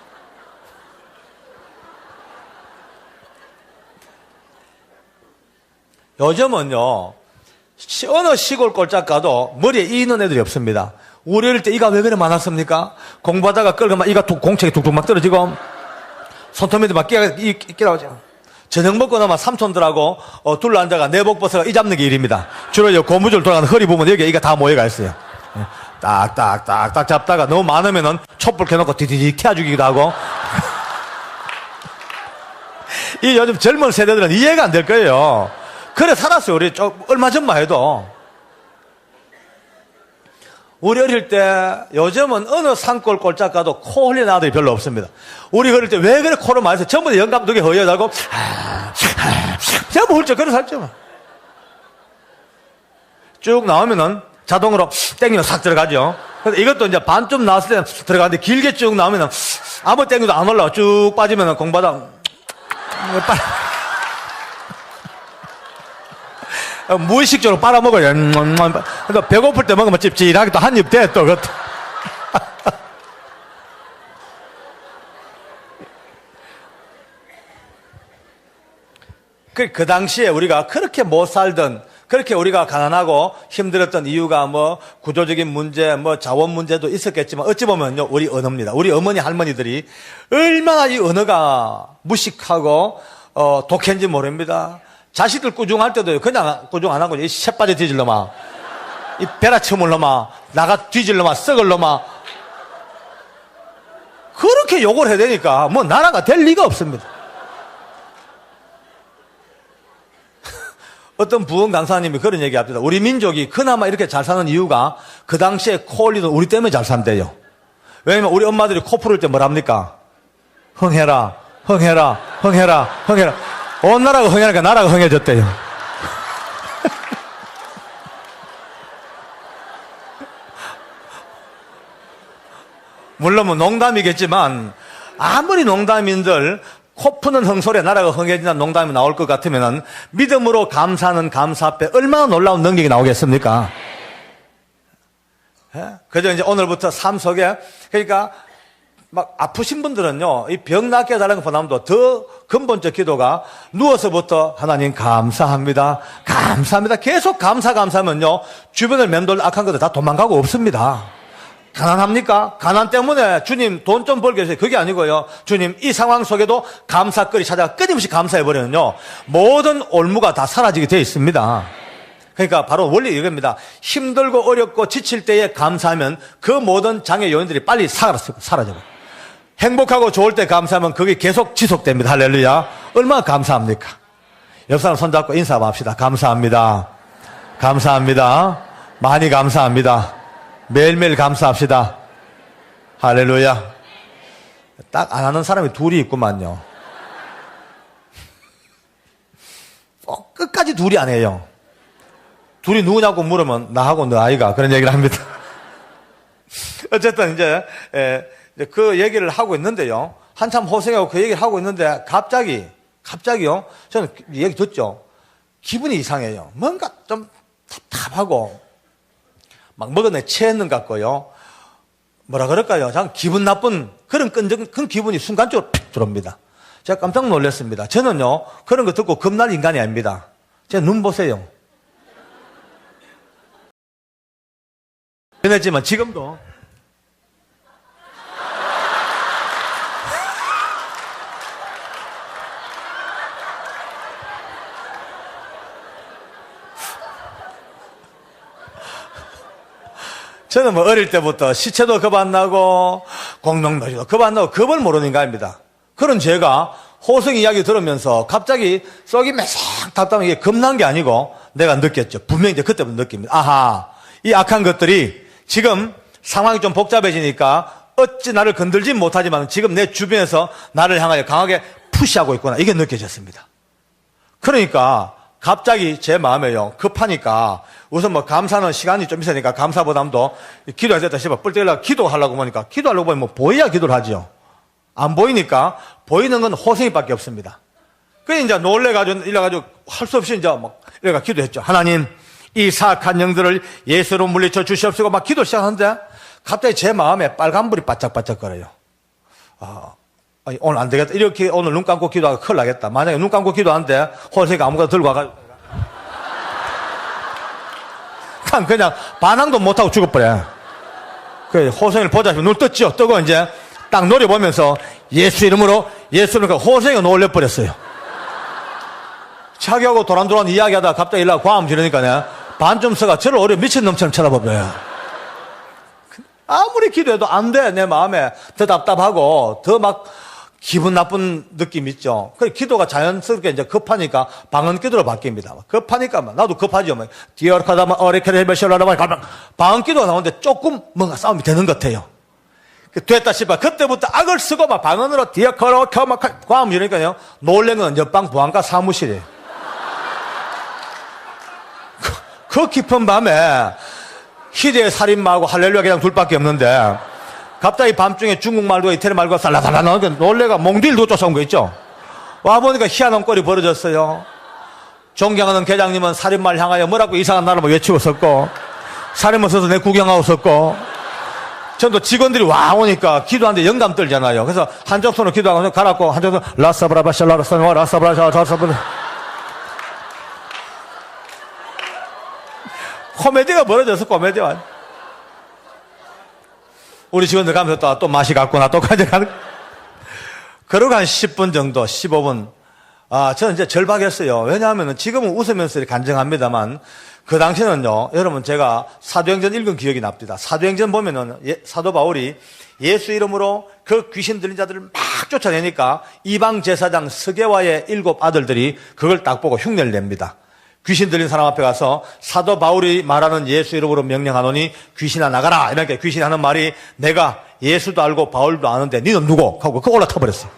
요즘은요, 어느 시골 꼴짝 가도 머리에 이 있는 애들이 없습니다. 우리 어릴 때 이가 왜 그래 많았습니까? 공부하다가 끌고만 이가 공책이 툭툭 막 떨어지고, 손톱 밑에 막 끼라오죠. 저녁 먹고 나면 삼촌들하고 둘러 앉아가 내복 벗어가 이 잡는 게 일입니다. 주로 고무줄 돌아가는 허리 부분 여기에 이가 다 모여가 있어요. 딱딱딱딱 잡다가 너무 많으면은 촛불 켜놓고 디디디 켜주기도 기도 하고. 이 요즘 젊은 세대들은 이해가 안 될 거예요. 그래 살았어요. 우리 얼마 전만 해도. 우리 어릴 때 요즘은 어느 산골 꼴짝 가도 코 흘리는 아들이 별로 없습니다. 우리 어릴 때 왜 그래 코를 많이 해서 전부 다 영감독에 허여다고 전부 훌쩍 그래 살죠. 쭉 나오면은 자동으로 땡기면 싹 들어가죠. 그래서 이것도 이제 반쯤 나왔을 때 들어가는데 길게 쭉 나오면은 아무 땡겨도 안 올라와. 쭉 빠지면은 공부하다 무의식적으로 빨아먹어요. 그러니까 배고플 때 먹으면 찝찝하게 또 한 입 돼, 또, 그것도. 그 당시에 우리가 그렇게 못 살던, 그렇게 우리가 가난하고 힘들었던 이유가 뭐 구조적인 문제, 뭐 자원 문제도 있었겠지만 어찌 보면요, 우리 언어입니다. 우리 어머니, 할머니들이 얼마나 이 언어가 무식하고, 독했는지 모릅니다. 자식들 꾸중할 때도 그냥 꾸중 안 하고 이 새빠져 뒤질 놈아, 이 베라 쳐물 놈아, 나가 뒤질 놈아, 썩을 놈아, 그렇게 욕을 해야 되니까 뭐 나라가 될 리가 없습니다. 어떤 부흥 강사님이 그런 얘기 합니다. 우리 민족이 그나마 이렇게 잘 사는 이유가 그 당시에 코 올리던 우리 때문에 잘 산대요. 왜냐면 우리 엄마들이 코 풀을 때 뭐랍니까? 흥해라, 흥해라, 흥해라, 흥해라. 온 나라가 흥해니까 나라가 흥해졌대요. 물론 뭐 농담이겠지만 아무리 농담인들 코 푸는 흥소리에 나라가 흥해진다는 농담이 나올 것 같으면 믿음으로 감사하는 감사 앞에 얼마나 놀라운 능력이 나오겠습니까? 예? 그저 이제 오늘부터 삶 속에, 그러니까 막 아프신 분들은요, 이 병 낫게 해달라는 것보다도 더 근본적 기도가 누워서부터 하나님 감사합니다, 감사합니다. 계속 감사하면요, 주변을 맴돌 악한 것들 다 도망가고 없습니다. 가난합니까? 가난 때문에 주님 돈 좀 벌게 해주세요. 그게 아니고요. 주님 이 상황 속에도 감사거리 찾아가 끊임없이 감사해버리면요, 모든 올무가 다 사라지게 되어 있습니다. 그러니까 바로 원리 이겁니다. 힘들고 어렵고 지칠 때에 감사하면 그 모든 장애 요인들이 빨리 사라져요. 행복하고 좋을 때 감사하면 그게 계속 지속됩니다. 할렐루야. 얼마나 감사합니까? 옆 사람 손잡고 인사 한번 합시다. 감사합니다. 감사합니다. 많이 감사합니다. 매일매일 감사합시다. 할렐루야. 딱 안 하는 사람이 둘이 있구만요. 끝까지 둘이 안 해요. 둘이 누구냐고 물으면 나하고 너 아이가 그런 얘기를 합니다. 어쨌든 이제 그 얘기를 하고 있는데요, 한참 호생하고 그 얘기를 하고 있는데 갑자기요, 저는 얘기 듣죠. 기분이 이상해요. 뭔가 좀 답답하고 막 먹었네 체했는 것 같고요. 뭐라 그럴까요? 참 기분 나쁜 그런 끈적한 기분이 순간적으로 픽 들어옵니다. 제가 깜짝 놀랐습니다. 저는요, 그런 거 듣고 겁날 인간이 아닙니다. 제 눈 보세요. 변했지만 지금도 저는 뭐 어릴 때부터 시체도 겁 안 나고 공룡놀이도 겁 안 나고 겁을 모르는 인간입니다. 그런 제가 호성 이야기 들으면서 갑자기 썩이 매싹 답답한 게 겁난 게 아니고 내가 느꼈죠. 분명히 이제 그때부터 느낍니다. 아하, 이 악한 것들이 지금 상황이 좀 복잡해지니까 어찌 나를 건들지 못하지만 지금 내 주변에서 나를 향하여 강하게 푸시하고 있구나, 이게 느껴졌습니다. 그러니까 갑자기 제 마음에요, 급하니까 우선 뭐 감사는 시간이 좀 있으니까 감사보담도 기도해야 됐다 싶어. 뿔때리려고 기도하려고 보니까 기도하려고 보면 뭐 보여야 기도를 하죠. 안 보이니까 보이는 건 호생이밖에 없습니다. 그래 이제 놀래가지고 이래가지고 할 수 없이 이제 막 이래가 기도했죠. 하나님, 이 사악한 영들을 예수로 물리쳐 주시옵시고 막 기도 시작하는데 갑자기 제 마음에 빨간불이 바짝바짝거려요. 오늘 안 되겠다. 이렇게 오늘 눈 감고 기도하고 큰일 나겠다. 만약에 눈 감고 기도하는데 호생이가 아무거나 들고 와가지고 그냥 반항도 못하고 죽어버려. 그 호생이를 보자 눈 떴죠. 뜨고 이제 딱 노려보면서 예수 이름으로 예수를 호생이가 놀래버렸어요. 자기하고 도란도란 이야기하다가 갑자기 일어나고 과음 지르니까 반쯤서가 저를 오히려 미친놈처럼 쳐다보고요. 아무리 기도해도 안 돼. 내 마음에 더 답답하고 더 막 기분 나쁜 느낌 있죠. 그래 기도가 자연스럽게 이제 급하니까 방언 기도로 바뀝니다. 급하니까 나도 급하죠. 디어카다마 어레케레베시라라마 방언 기도가 나오는데 조금 뭔가 싸움이 되는 것 같아요. 됐다 싶어. 그때부터 악을 쓰고 막 방언으로 디어카라카 막 과음 이러니까요. 놀란 건 옆방 보안과 사무실이에요. 그 깊은 밤에 희대의 살인마하고 할렐루야 그냥 둘밖에 없는데 갑자기 밤중에 중국말과 이태리 말과 살라살라 나오니까 놀래가 몽딜도 쫓아온 거 있죠. 와보니까 희한한 꼴이 벌어졌어요. 존경하는 계장님은 살인마를 향하여 뭐라고 이상한 나라만 외치고 섰고 살인마 서서 내 구경하고 섰고 전도 직원들이 와 오니까 기도하는데 영감 떨잖아요. 그래서 한쪽 손으로 기도하고 가라고 한쪽 손으로 라사브라바샬라라사노 라사브라샤라사브라 코미디가 벌어져서 코미디가 우리 직원들 가면서 또 맛이 갔구나 똑같이 가는 그러고 한 10분 정도 15분 저는 이제 절박했어요. 왜냐하면 지금은 웃으면서 간증합니다만 그 당시에는요 여러분 제가 사도행전 읽은 기억이 납니다. 사도행전 보면은 사도 바울이 예수 이름으로 그 귀신 들린 자들을 막 쫓아내니까 이방 제사장 스게와의 7 아들들이 그걸 딱 보고 흉내를 냅니다. 귀신 들린 사람 앞에 가서 사도 바울이 말하는 예수 이름으로 명령하노니 귀신아 나가라. 이렇게 귀신이 하는 말이 내가 예수도 알고 바울도 아는데 너는 누구? 하고 그 올라타 버렸어요.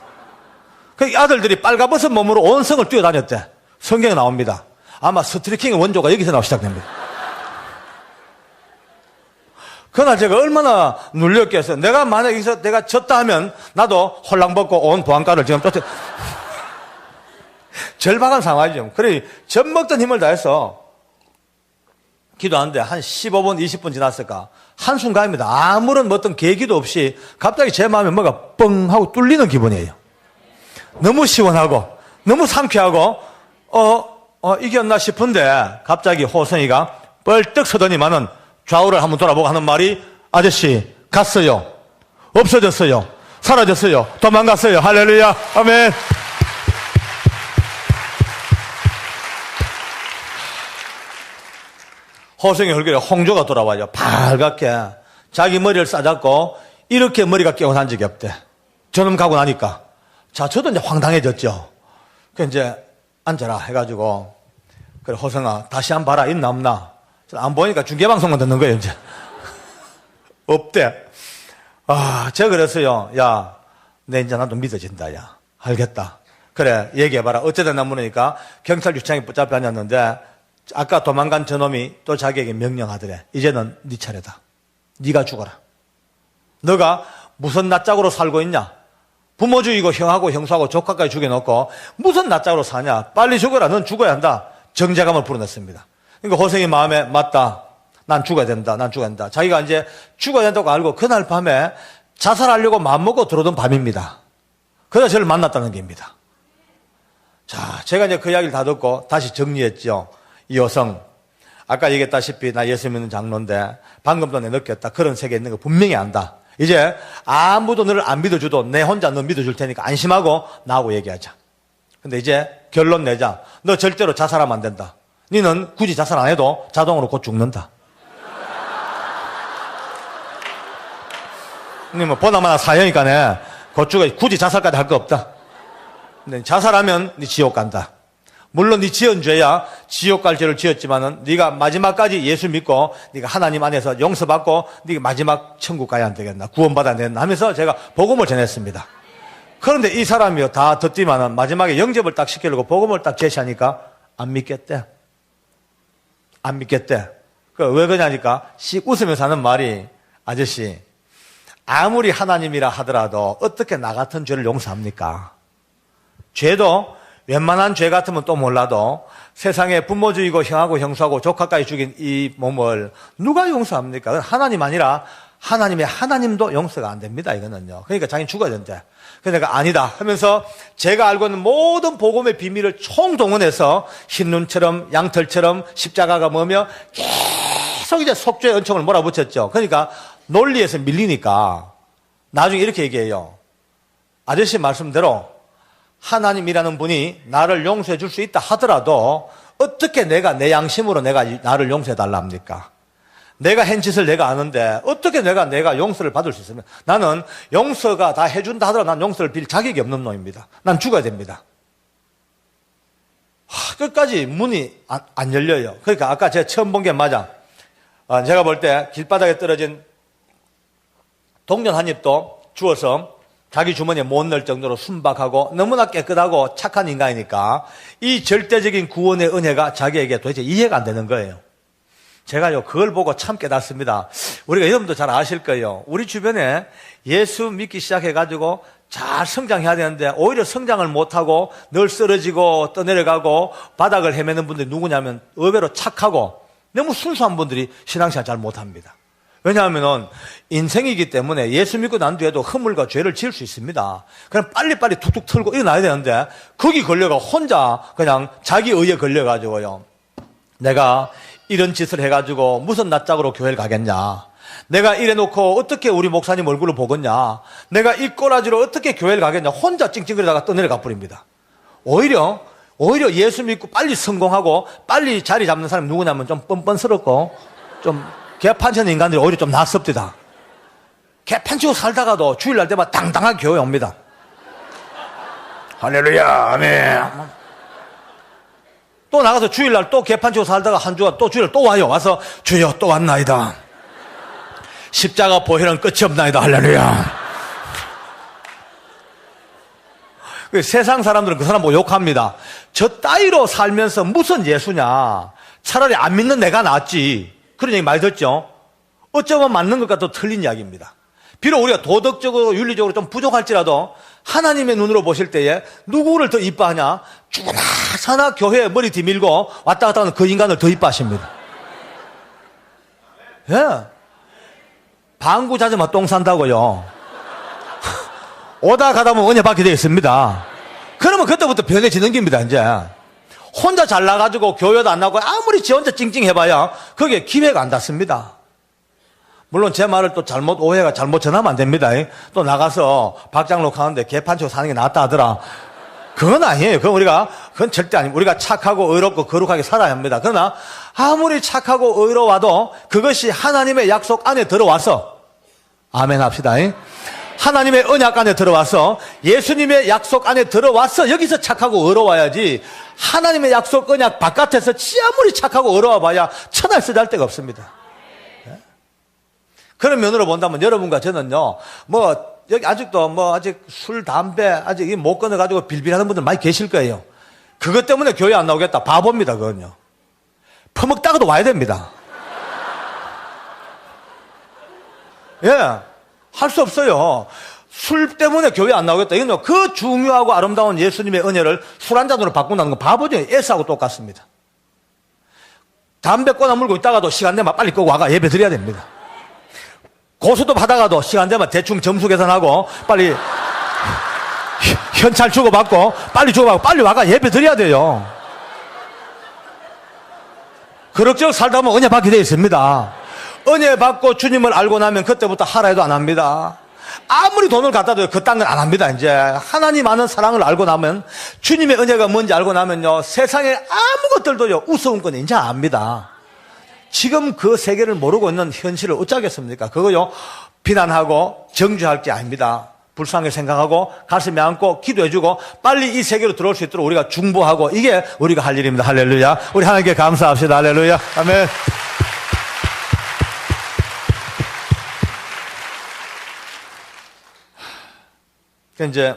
그 아들들이 빨가벗은 몸으로 온 성을 뛰어다녔대. 성경에 나옵니다. 아마 스트리킹의 원조가 여기서 나오기 시작됩니다. 그날 제가 얼마나 눌렸겠어요. 내가 만약에 여기서 내가 졌다 하면 나도 홀랑벗고 온 보안과를 지금 쫓아 절박한 상황이죠. 그래, 젖 먹던 힘을 다해서 기도하는데 한 15분, 20분 지났을까? 한순간입니다. 아무런 어떤 계기도 없이 갑자기 제 마음에 뭐가 뻥 하고 뚫리는 기분이에요. 너무 시원하고, 너무 상쾌하고, 이겼나 싶은데 갑자기 호성이가 뻘떡 서더니만은 좌우를 한번 돌아보고 하는 말이 아저씨, 갔어요. 없어졌어요. 사라졌어요. 도망갔어요. 할렐루야. 아멘. 호성의 얼굴에 홍조가 돌아와요. 밝게. 자기 머리를 싸잡고 이렇게 머리가 깨어난 적이 없대. 저놈 가고 나니까. 자, 저도 이제 황당해졌죠. 그 이제 앉아라 해가지고 그래 호성아 다시 한번 봐라. 있나 없나. 안 보니까 중계방송만 듣는 거예요 이제. 없대. 제가 그랬어요. 야, 내 이제 나도 믿어진다. 야, 알겠다. 그래 얘기해봐라. 어쨌든 물으니까 경찰 유치장에 붙잡혀 앉았는데 아까 도망간 저놈이 또 자기에게 명령하더래. 이제는 네 차례다. 네가 죽어라. 너가 무슨 낯짝으로 살고 있냐? 부모 죽이고 형하고 형수하고 조카까지 죽여놓고 무슨 낯짝으로 사냐? 빨리 죽어라. 넌 죽어야 한다. 정죄감을 불어넣습니다. 그러니까 호생이 마음에 맞다. 난 죽어야 된다. 난 죽어야 된다. 자기가 이제 죽어야 된다고 알고 그날 밤에 자살하려고 마음먹고 들어오던 밤입니다. 그래서 저를 만났다는 게입니다. 자, 제가 이제 그 이야기를 다 듣고 다시 정리했죠. 이 여성, 아까 얘기했다시피 나 예수 믿는 장로인데 방금 전에 느꼈다. 그런 세계에 있는 거 분명히 안다. 이제 아무도 너를 안 믿어줘도 내 혼자 너 믿어줄 테니까 안심하고 나하고 얘기하자. 근데 이제 결론 내자. 너 절대로 자살하면 안 된다. 너는 굳이 자살 안 해도 자동으로 곧 죽는다. 뭐 보나마나 사형이니까 곧 죽어. 굳이 자살까지 할 거 없다. 근데 자살하면 네 지옥 간다. 물론 네 지은 죄야 지옥 갈 죄를 지었지만은 네가 마지막까지 예수 믿고 네가 하나님 안에서 용서받고 네가 마지막 천국 가야 안 되겠나 구원받아야 되겠나 하면서 제가 복음을 전했습니다. 그런데 이 사람이요 다 듣지만은 마지막에 영접을 딱 시키려고 복음을 딱 제시하니까 안 믿겠대. 안 믿겠대. 왜 그러냐니까 씩 웃으면서 하는 말이, 아저씨, 아무리 하나님이라 하더라도 어떻게 나 같은 죄를 용서합니까? 죄도 웬만한 죄 같으면 또 몰라도 세상에 부모 죽이고 형하고 형수하고 조카까지 죽인 이 몸을 누가 용서합니까? 하나님 아니라 하나님도 용서가 안 됩니다, 이거는요. 그러니까 자기는 죽어야 된대. 그러니까 아니다 하면서 제가 알고 있는 모든 복음의 비밀을 총동원해서 흰눈처럼 양털처럼 십자가가 뭐며 계속 이제 속죄의 은총을 몰아붙였죠. 그러니까 논리에서 밀리니까 나중에 이렇게 얘기해요. 아저씨 말씀대로 하나님이라는 분이 나를 용서해 줄 수 있다 하더라도 어떻게 내가 내 양심으로 나를 용서해 달라 합니까? 내가 한 짓을 내가 아는데 어떻게 내가 용서를 받을 수 있습니까? 나는 용서가 다 해준다 하더라도 난 용서를 빌 자격이 없는 놈입니다. 난 죽어야 됩니다. 끝까지 문이 안 열려요. 그러니까 아까 제가 처음 본 게 맞아. 제가 볼 때 길바닥에 떨어진 동전 한 입도 주워서 자기 주머니에 못 넣을 정도로 순박하고 너무나 깨끗하고 착한 인간이니까 이 절대적인 구원의 은혜가 자기에게 도대체 이해가 안 되는 거예요. 제가요 그걸 보고 참 깨닫습니다. 우리가 여러분도 잘 아실 거예요. 우리 주변에 예수 믿기 시작해가지고 잘 성장해야 되는데 오히려 성장을 못하고 늘 쓰러지고 떠내려가고 바닥을 헤매는 분들이 누구냐면 의외로 착하고 너무 순수한 분들이 신앙생활 잘 못합니다. 왜냐하면 인생이기 때문에 예수 믿고 난 뒤에도 허물과 죄를 지을 수 있습니다. 그럼 빨리빨리 툭툭 털고 일어나야 되는데 거기 걸려가 혼자 그냥 자기 의에 걸려가지고요. 내가 이런 짓을 해가지고 무슨 낯짝으로 교회를 가겠냐. 내가 이래놓고 어떻게 우리 목사님 얼굴을 보겠냐. 내가 이 꼬라지로 어떻게 교회를 가겠냐. 혼자 찡찡거리다가 떠내려가 버립니다. 오히려 예수 믿고 빨리 성공하고 빨리 자리 잡는 사람이 누구냐면 좀 뻔뻔스럽고 좀 개판치는 인간들이 오히려 좀 낫습니다. 개판치고 살다가도 주일날 때마다 당당하게 교회 옵니다. 할렐루야, 아멘. 또 나가서 주일날 또 개판치고 살다가 한 주간 또 주일날 또 와요. 와서 주여 또 왔나이다. 십자가 보혈은 끝이 없나이다. 할렐루야. 세상 사람들은 그 사람 보고 욕합니다. 저 따위로 살면서 무슨 예수냐. 차라리 안 믿는 내가 낫지. 그런 얘기 많이 듣죠. 어쩌면 맞는 것 같아도 틀린 이야기입니다. 비록 우리가 도덕적으로 윤리적으로 좀 부족할지라도 하나님의 눈으로 보실 때에 누구를 더 이뻐하냐? 죽으나 사나 교회에 머리 뒤밀고 왔다 갔다 하는 그 인간을 더 이뻐하십니다. 예. 방구 잦으면 똥 산다고요. 오다 가다 보면 은혜 받게 되어 있습니다. 그러면 그때부터 변해지는 겁니다, 이제. 혼자 잘나가지고 교회도 안 나고 아무리 지 혼자 찡찡해봐야 그게 기회가 안 닿습니다. 물론 제 말을 또 오해가 잘못 전하면 안 됩니다. 또 나가서 박장록 하는데 개판치고 사는 게 낫다 하더라. 그건 아니에요. 그건 절대 아닙니다. 우리가 착하고 의롭고 거룩하게 살아야 합니다. 그러나 아무리 착하고 의로워도 그것이 하나님의 약속 안에 들어와서 아멘 합시다. 하나님의 언약 안에 들어와서 예수님의 약속 안에 들어와서 여기서 착하고 의로워야지 하나님의 약속 언약 바깥에서 아무리 착하고 의로워 봐야 천하에 쓰잘 데가 없습니다. 그런 면으로 본다면 여러분과 저는요, 여기 아직도 아직 술, 담배, 아직 못 끊어가지고 빌빌하는 분들 많이 계실 거예요. 그것 때문에 교회 안 나오겠다. 바보입니다, 그건요. 퍼먹다가도 와야 됩니다. 예. 할 수 없어요. 술 때문에 교회 안 나오겠다. 이건요, 그 중요하고 아름다운 예수님의 은혜를 술 한 잔으로 바꾼다는 건 바보죠. S하고 똑같습니다. 담배 꺼나 물고 있다가도 시간 되면 빨리 끄고 와가 예배 드려야 됩니다. 고수도 받아가도 시간 되면 대충 점수 계산하고 빨리 현찰 주고받고 빨리 주고받고 빨리 와가 예배 드려야 돼요. 그럭저럭 살다 보면 은혜 받게 되어 있습니다. 은혜 받고 주님을 알고 나면 그때부터 하라 해도 안 합니다. 아무리 돈을 갖다 줘도 그딴 건 안 합니다. 이제 하나님 아는 사랑을 알고 나면 주님의 은혜가 뭔지 알고 나면요 세상에 아무것들도요 우스운 건 이제 압니다. 지금 그 세계를 모르고 있는 현실을 어쩌겠습니까? 그거요 비난하고 정죄할 게 아닙니다. 불쌍하게 생각하고 가슴에 안고 기도해주고 빨리 이 세계로 들어올 수 있도록 우리가 중보하고 이게 우리가 할 일입니다. 할렐루야. 우리 하나님께 감사합시다. 할렐루야. 아멘. 이제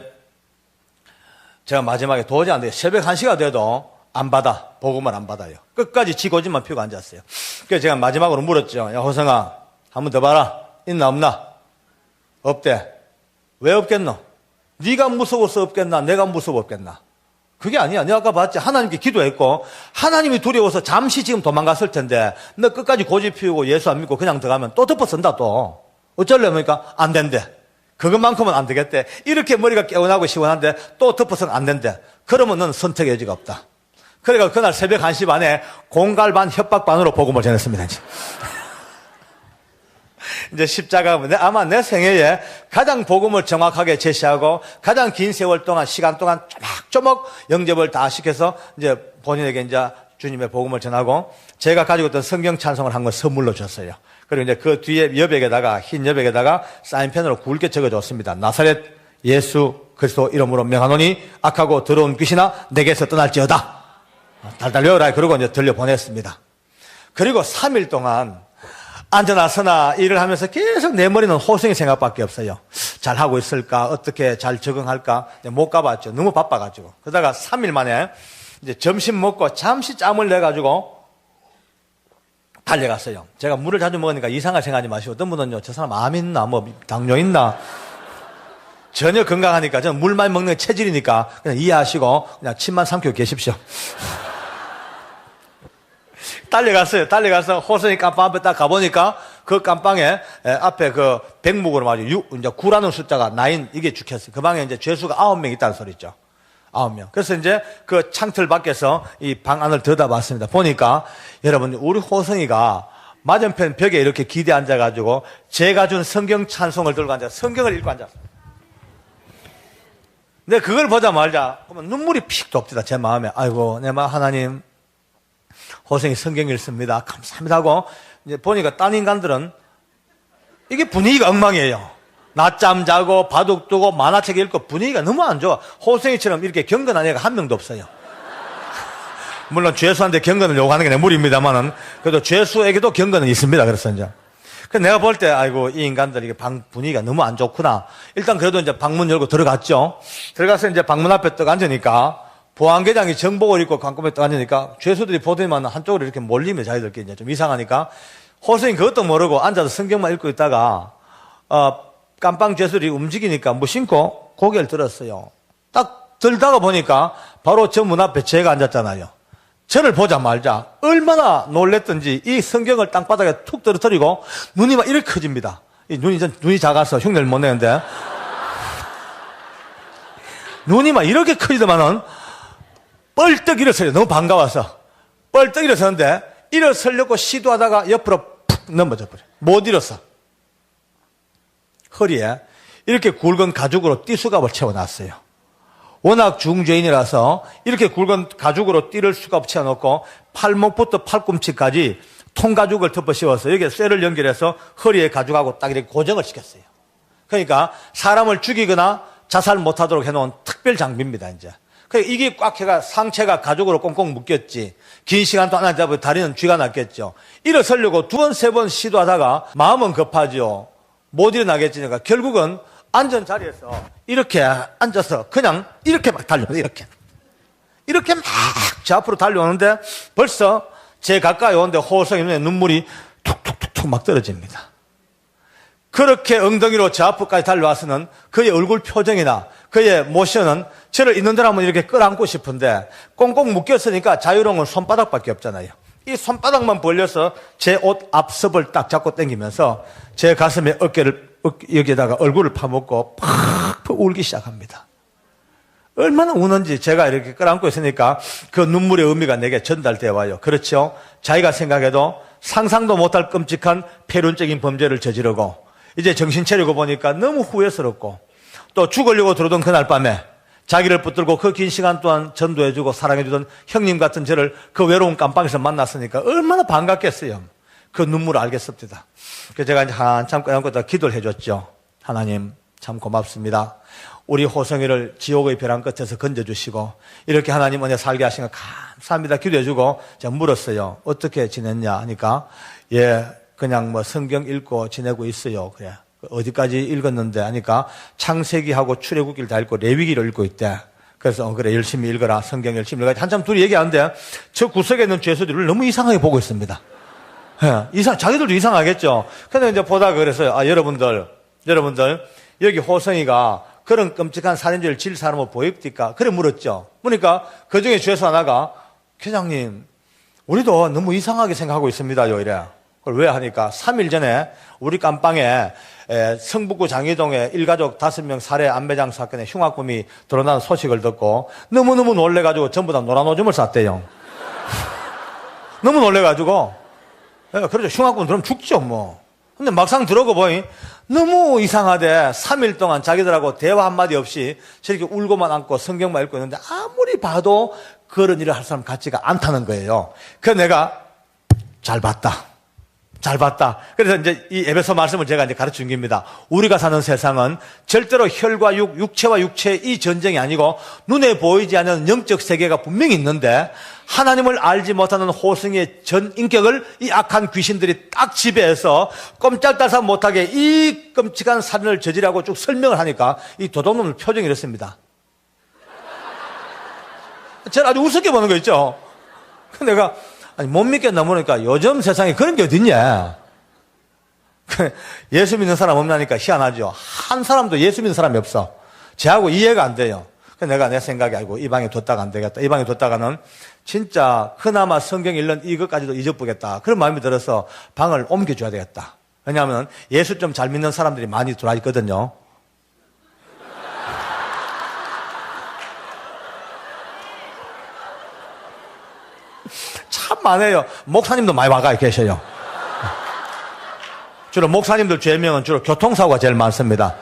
제가 마지막에 도저히 안 돼요. 새벽 1시가 돼도 안 받아. 복음을 안 받아요. 끝까지 지 고집만 피우고 앉았어요. 그래서 제가 마지막으로 물었죠. 야, 호성아, 한 번 더 봐라. 있나 없나? 없대. 왜 없겠노? 네가 무서워서 없겠나? 내가 무서워 없겠나? 그게 아니야. 내가 아까 봤지. 하나님께 기도했고 하나님이 두려워서 잠시 지금 도망갔을 텐데 너 끝까지 고집 피우고 예수 안 믿고 그냥 들어가면 또 덮어쓴다 또. 어쩌려니까 안 된대. 그것만큼은 안 되겠대. 이렇게 머리가 개운하고 시원한데 또 덮어서는 안 된대. 그러면 넌 선택의 여지가 없다. 그러니까 그날 새벽 1시 반에 공갈 반 협박 반으로 복음을 전했습니다. 이제 십자가 아마 내 생애에 가장 복음을 정확하게 제시하고 가장 긴 세월 동안 시간 동안 조목조목 영접을 다 시켜서 이제 본인에게 이제 주님의 복음을 전하고 제가 가지고 있던 성경 찬송을 한 건 선물로 줬어요. 그리고 이제 그 뒤에 여백에다가 흰 여백에다가 사인펜으로 굵게 적어줬습니다. 나사렛 예수 그리스도 이름으로 명하노니 악하고 더러운 귀신아 내게서 떠날지어다. 달달 외워라. 그러고 이제 들려보냈습니다. 그리고 3일 동안 앉아나서나 일을 하면서 계속 내 머리는 호성이 생각밖에 없어요. 잘하고 있을까? 어떻게 잘 적응할까? 못 가봤죠. 너무 바빠가지고. 그러다가 3일 만에 이제 점심 먹고 잠시 짬을 내가지고 달려갔어요. 제가 물을 자주 먹으니까 이상할 생각하지 마시고 어떤 분은요, 저 사람 암 있나? 뭐 당뇨 있나? 전혀 건강하니까 저는 물 많이 먹는 게 체질이니까 그냥 이해하시고 그냥 침만 삼키고 계십시오. 달려가서 호선이 깜빵 앞에 딱 가보니까 그 깜빵에 앞에 그 백목으로 말이죠. 이제 9라는 숫자가 9 이게 죽혔어요. 그 방에 이제 죄수가 9명 있다는 소리죠. 9명. 그래서 이제 그 창틀 밖에서 이 방 안을 들여다봤습니다. 보니까 여러분 우리 호성이가 맞은편 벽에 이렇게 기대 앉아가지고 제가 준 성경 찬송을 들고 앉아 성경을 읽고 앉았어요. 근데 그걸 보자마자 그러면 눈물이 픽 돕니다. 제 마음에. 아이고 내 마음 하나님 호성이 성경 읽습니다. 감사합니다 하고 이제 보니까 딴 인간들은 이게 분위기가 엉망이에요. 낮잠 자고 바둑 두고 만화책 읽고 분위기가 너무 안 좋아. 호성이처럼 이렇게 경건한 애가 한 명도 없어요. 물론 죄수한테 경건을 요구하는 게 내 무리입니다만은 그래도 죄수에게도 경건은 있습니다. 그래서 이제 그래서 내가 볼 때 아이고 이 인간들 이게 방 분위기가 너무 안 좋구나. 일단 그래도 이제 방문 열고 들어갔죠. 들어가서 이제 방문 앞에 딱 앉으니까 보안계장이 정복을 입고 관건에 딱 앉으니까 죄수들이 보더니만 한쪽으로 이렇게 몰리면 자기들끼리 이제 좀 이상하니까 호수인 그것도 모르고 앉아서 성경만 읽고 있다가 깜빵 죄수들이 움직이니까 무심코 고개를 들었어요. 딱 들다가 보니까 바로 저 문 앞에 제가 앉았잖아요. 저를 보자마자 얼마나 놀랬던지 이 성경을 땅바닥에 툭 떨어뜨리고 눈이 막 이렇게 커집니다. 이 눈이 작아서 흉내를 못 내는데 눈이 막 이렇게 커지더만은 뻘떡 일어서요. 너무 반가워서 뻘떡 일어서는데 일어서려고 시도하다가 옆으로 푹 넘어져 버려요. 못 일어서 허리에 이렇게 굵은 가죽으로 띠수갑을 채워놨어요. 워낙 중죄인이라서 이렇게 굵은 가죽으로 띠를 수갑 채워놓고 팔목부터 팔꿈치까지 통가죽을 덮어 씌워서 여기에 쇠를 연결해서 허리에 가죽하고 딱 이렇게 고정을 시켰어요. 그러니까 사람을 죽이거나 자살 못하도록 해놓은 특별 장비입니다. 이제 이게 꽉 해가 상체가 가죽으로 꽁꽁 묶였지. 긴 시간 동안 앉아보면 다리는 쥐가 났겠죠. 일어서려고 2번, 3번 시도하다가 마음은 급하죠. 못 일어나겠지니까 결국은 앉은 자리에서 이렇게 앉아서 그냥 이렇게 막 달려요. 이렇게 막 제 앞으로 달려오는데 벌써 제 가까이 오는데 호성이 눈에 눈물이 툭툭툭툭 막 떨어집니다. 그렇게 엉덩이로 제 앞까지 달려와서는 그의 얼굴 표정이나 그의 모션은 저를 있는 대로 한번 이렇게 끌어안고 싶은데 꽁꽁 묶였으니까 자유로운 건 손바닥밖에 없잖아요. 이 손바닥만 벌려서 제 옷 앞섭을 딱 잡고 당기면서 제 가슴에 여기에다가 얼굴을 파묻고 팍 울기 시작합니다. 얼마나 우는지 제가 이렇게 끌어안고 있으니까 그 눈물의 의미가 내게 전달되어 와요. 그렇죠? 자기가 생각해도 상상도 못할 끔찍한 폐륜적인 범죄를 저지르고 이제 정신 차리고 보니까 너무 후회스럽고 또 죽으려고 들어오던 그날 밤에 자기를 붙들고 그 긴 시간 동안 전도해주고 사랑해주던 형님 같은 저를 그 외로운 깜빵에서 만났으니까 얼마나 반갑겠어요. 그 눈물을 알겠습니다. 그래서 제가 이제 한참 끌어안고 기도를 해줬죠. 하나님 참 고맙습니다. 우리 호성이를 지옥의 벼랑 끝에서 건져주시고 이렇게 하나님 은혜 살게 하신 거 감사합니다. 기도해주고 제가 물었어요. 어떻게 지냈냐 하니까 그냥 뭐 성경 읽고 지내고 있어요. 그래. 어디까지 읽었는데 하니까 창세기하고 출애굽기를 다 읽고 레위기를 읽고 있대. 그래서 그래 열심히 읽어라. 성경 열심히 읽어라. 한참 둘이 얘기하는데 저 구석에 있는 죄수들을 너무 이상하게 보고 있습니다. 예, 자기들도 이상하겠죠. 근데 이제 보다가 그래서요. 여러분들 여기 호성이가 그런 끔찍한 살인죄를 질 사람을 보입니까? 그래 물었죠. 그러니까 그 중에 죄수 하나가 회장님 우리도 너무 이상하게 생각하고 있습니다요. 이래. 그걸 왜 하니까 3일 전에 우리 깜빵에 성북구 장희동에 일가족 5명 살해 안매장 사건에 흉악범이 드러나는 소식을 듣고 너무너무 놀래가지고 전부 다 노란 오줌을 쌌대요. 너무 놀래가지고. 그렇죠. 흉악범 들으면 죽죠 뭐. 근데 막상 들어오고 보니 너무 이상하대. 3일 동안 자기들하고 대화 한마디 없이 저렇게 울고만 앉고 성경만 읽고 있는데 아무리 봐도 그런 일을 할 사람 같지가 않다는 거예요. 그래서 내가 잘 봤다. 그래서 이제 이 에베소 말씀을 제가 이제 가르쳐 준 겁니다. 우리가 사는 세상은 절대로 혈과 육체와 육체의 이 전쟁이 아니고 눈에 보이지 않는 영적 세계가 분명히 있는데 하나님을 알지 못하는 호성의 전 인격을 이 악한 귀신들이 딱 지배해서 꼼짝달싹 못하게 이 끔찍한 살인을 저지르고 쭉 설명을 하니까 이 도둑놈의 표정이 이렇습니다. 제가 아주 우습게 보는 거 있죠. 내가 못 믿겠나 보니까 요즘 세상에 그런 게 어딨냐. 예수 믿는 사람 없나니까 희한하죠. 한 사람도 예수 믿는 사람이 없어. 쟤하고 이해가 안 돼요. 내가 내 생각에 아이고 이 방에 뒀다가 안 되겠다. 이 방에 뒀다가는 진짜 그나마 성경 읽는 이것까지도 잊어보겠다. 그런 마음이 들어서 방을 옮겨줘야 되겠다. 왜냐하면 예수 좀 잘 믿는 사람들이 많이 들어와 있거든요. 참 많아요. 목사님도 많이 와가 계셔요. 주로 목사님들 죄명은 주로 교통사고가 제일 많습니다.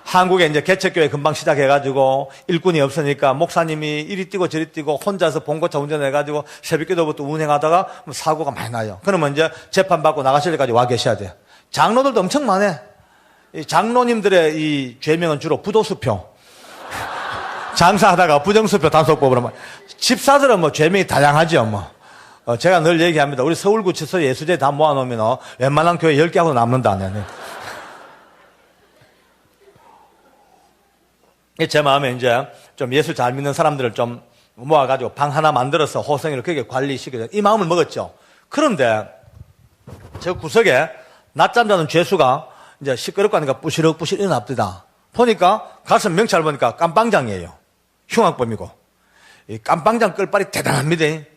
한국에 이제 개척교회 금방 시작해가지고 일꾼이 없으니까 목사님이 이리 뛰고 저리 뛰고 혼자서 봉고차 운전해가지고 새벽기도부터 운행하다가 사고가 많이 나요. 그러면 이제 재판받고 나가실 때까지 와 계셔야 돼요. 장로들도 엄청 많아. 이 장로님들의 이 죄명은 주로 부도수표. 장사하다가 부정수표 단속법으로. 집사들은 뭐 죄명이 다양하죠 뭐. 제가 늘 얘기합니다. 우리 서울구치소 예수제 다 모아놓으면 웬만한 교회 10개하고 남는다. 제 마음에 이제 좀 예수 잘 믿는 사람들을 좀 모아가지고 방 하나 만들어서 호성이를 그렇게 관리시키자. 이 마음을 먹었죠. 그런데 저 구석에 낮잠 자는 죄수가 이제 시끄럽고 하니까 부시럭부시럭 일어납니다. 보니까 가슴 명찰 보니까 깜빵장이에요. 흉악범이고. 이 깜빵장 끌발이 대단합니다.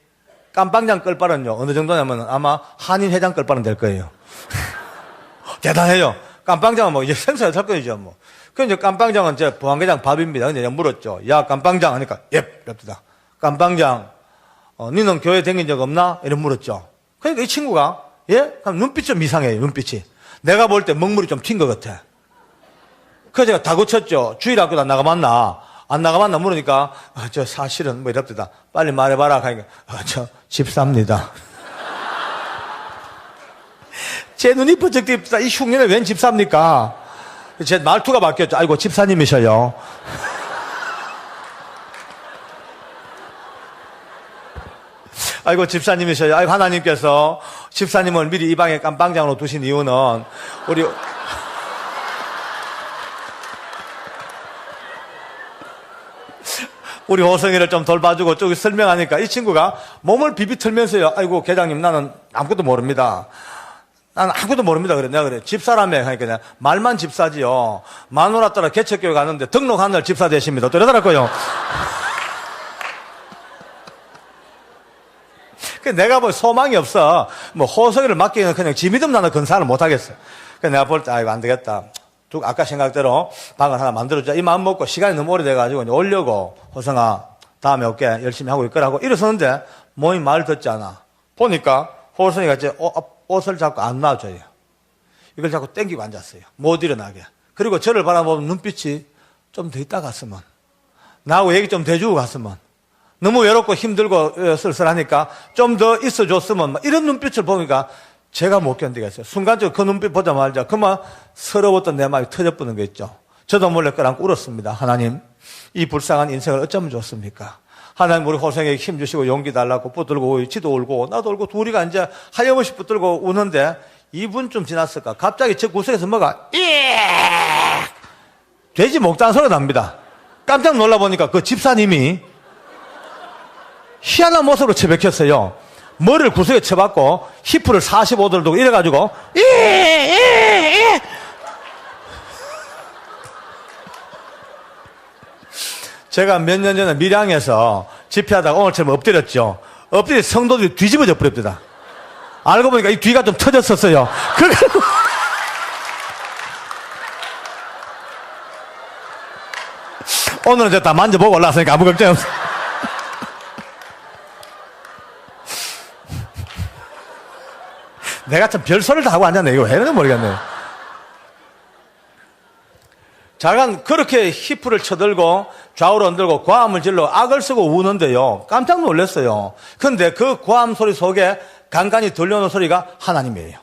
깜빵장 끌발은요, 어느 정도냐면 아마 한인회장 끌발은 될 거예요. 대단해요. 깜빵장은 뭐 이제 생사의 사건이죠, 뭐. 그 이제 깜빵장은 제 보안계장 밥입니다. 근데 내가 물었죠. 야, 깜빵장 하니까, 예, 이럽니다. 깜빵장, 니는 교회 다닌 적 없나? 이렇게 물었죠. 그러니까 이 친구가, 예? 그럼 눈빛이 좀 이상해요, 눈빛이. 내가 볼 때 먹물이 좀 튄 것 같아. 그래서 제가 다그쳤죠. 주일학교도 안 나가봤나? 안 나가봤나 물으니까, 저 사실은 뭐 이럽니다. 빨리 말해봐라. 하니까, 저 집사입니다. 제 눈이 번쩍 띄입니다. 이 흉년에 웬 집사입니까? 제 말투가 바뀌었죠. 아이고, 집사님이셔요. 아이고, 집사님이셔요. 아이고, 하나님께서 집사님을 미리 이 방에 깜빵장으로 두신 이유는 우리 호성이를 좀 돌봐주고 쭉 설명하니까 이 친구가 몸을 비비틀면서요. 아이고, 계장님, 나는 아무것도 모릅니다. 나는 아무것도 모릅니다. 그래. 내가 그래. 집사라며. 하니까 내가 말만 집사지요. 마누라 따라 개척교회 가는데 등록한 날 집사 되십니다. 또 이러더라고요. 내가 뭐 소망이 없어. 뭐 호성이를 맡기는 그냥 지 믿음 나는 근사를 못 하겠어. 그래서 내가 볼 때, 아이고, 안 되겠다. 아까 생각대로 방을 하나 만들어주자. 이 마음 먹고 시간이 너무 오래돼가지고 이제 오려고 호성아, 다음에 올게. 열심히 하고 있거라고 일어서는데 몸이 말 듣지 않아. 보니까 호성이가 이제 옷을 자꾸 안 놔줘요. 이걸 자꾸 땡기고 앉았어요. 못 일어나게. 그리고 저를 바라보면 눈빛이 좀 더 있다 갔으면. 나하고 얘기 좀 더 해주고 갔으면. 너무 외롭고 힘들고 쓸쓸하니까 좀 더 있어줬으면. 이런 눈빛을 보니까 제가 못 견디겠어요. 순간적으로 그 눈빛 보자마자 그만 서러웠던 내 마음이 터져버리는 거 있죠. 저도 몰래 끌어안고 울었습니다. 하나님, 이 불쌍한 인생을 어쩌면 좋습니까? 하나님 우리 호성에게 힘주시고 용기 달라고 붙들고 지도 울고 나도 울고 둘이가 이제 하염없이 붙들고 우는데 2분쯤 지났을까 갑자기 저 구석에서 뭐가 돼지 목단 소리가 납니다. 깜짝 놀라보니까 그 집사님이 희한한 모습으로 처박혔어요. 머리를 구석에 쳐박고 히프를 45도를 두고 이래가지고 제가 몇 년 전에 밀양에서 집회하다가 오늘처럼 엎드렸죠. 엎드려 성도들이 뒤집어져 버립니다. 알고 보니까 이 뒤가 좀 터졌었어요. 오늘은 제가 다 만져보고 올라왔으니까 아무 걱정 없어요. 내가 참 별소리를 다 하고 앉았네. 이거 왜 이러는지 모르겠네. 자간 그렇게 히프를 쳐들고 좌우로 흔들고 고함을 질러 악을 쓰고 우는데요. 깜짝 놀랐어요. 그런데 그 고함 소리 속에 간간히 들려오는 소리가 하나님이에요.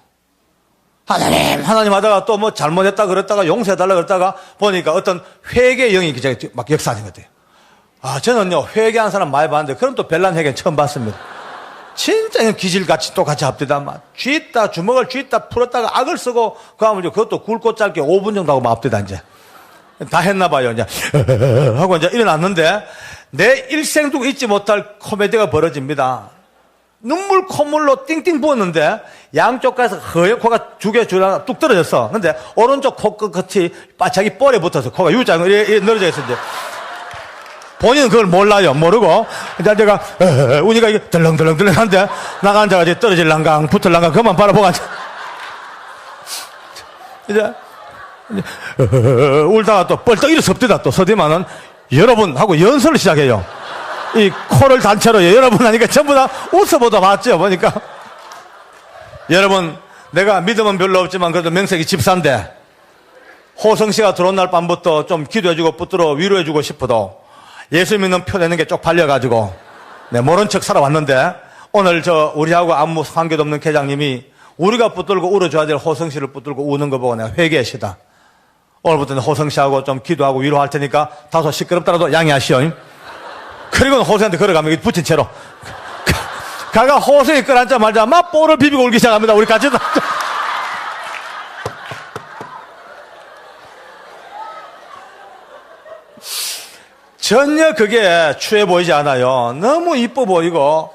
하나님 하다가 또 뭐 잘못했다 그랬다가 용서해달라 그랬다가 보니까 어떤 회개의 영이 막 역사하는 것 같아요. 아, 저는요, 회개한 사람 많이 봤는데, 그럼 또 별난 회개는 처음 봤습니다. 진짜 기질같이 똑같이 합디다. 막 쥐있다, 주먹을 쥐있다 풀었다가 악을 쓰고, 그 하면 그것도 굵고 짧게 5분 정도 하고 막 합디다, 이제. 다 했나봐요, 이제. 하고 이제 일어났는데, 내 일생 두고 잊지 못할 코미디가 벌어집니다. 눈물 콧물로 띵띵 부었는데 양쪽 가에서 허옇 코가 두 개 줄하나 뚝 떨어졌어. 근데 오른쪽 코 끝이 자기 뻘에 붙어서 코가 U자로 늘어져 있어. 이제 본인은 그걸 몰라요. 모르고 이제 내가 우니까 이게 덜렁덜렁덜렁한데 나가 앉아가지고 떨어질랑강 붙을랑강 그만 바라보고 앉아. 이제 울다가 또 뻘떡 일어섭디다. 또 서디만은 여러분 하고 연설을 시작해요. 이 코를 단체로 여러분 하니까 전부 다 웃어보다 봤죠. 보니까 여러분, 내가 믿음은 별로 없지만 그래도 명색이 집사인데 호성씨가 들어온 날 밤부터 좀 기도해주고 붙들어 위로해주고 싶어도 예수 믿는 표 내는 게 쪽팔려가지고 모른 척 살아왔는데 오늘 우리하고 아무 관계도 없는 회장님이 우리가 붙들고 울어줘야 될 호성씨를 붙들고 우는 거 보고 내가 회개하시다. 오늘부터는 호성씨하고 좀 기도하고 위로할 테니까 다소 시끄럽더라도 양해하시오. 그리고는 호성이한테 걸어가면 붙인 채로 가가 호성이 끌어앉자마자 막 볼을 비비고 울기 시작합니다. 우리 같이 전혀 그게 추해 보이지 않아요. 너무 이뻐 보이고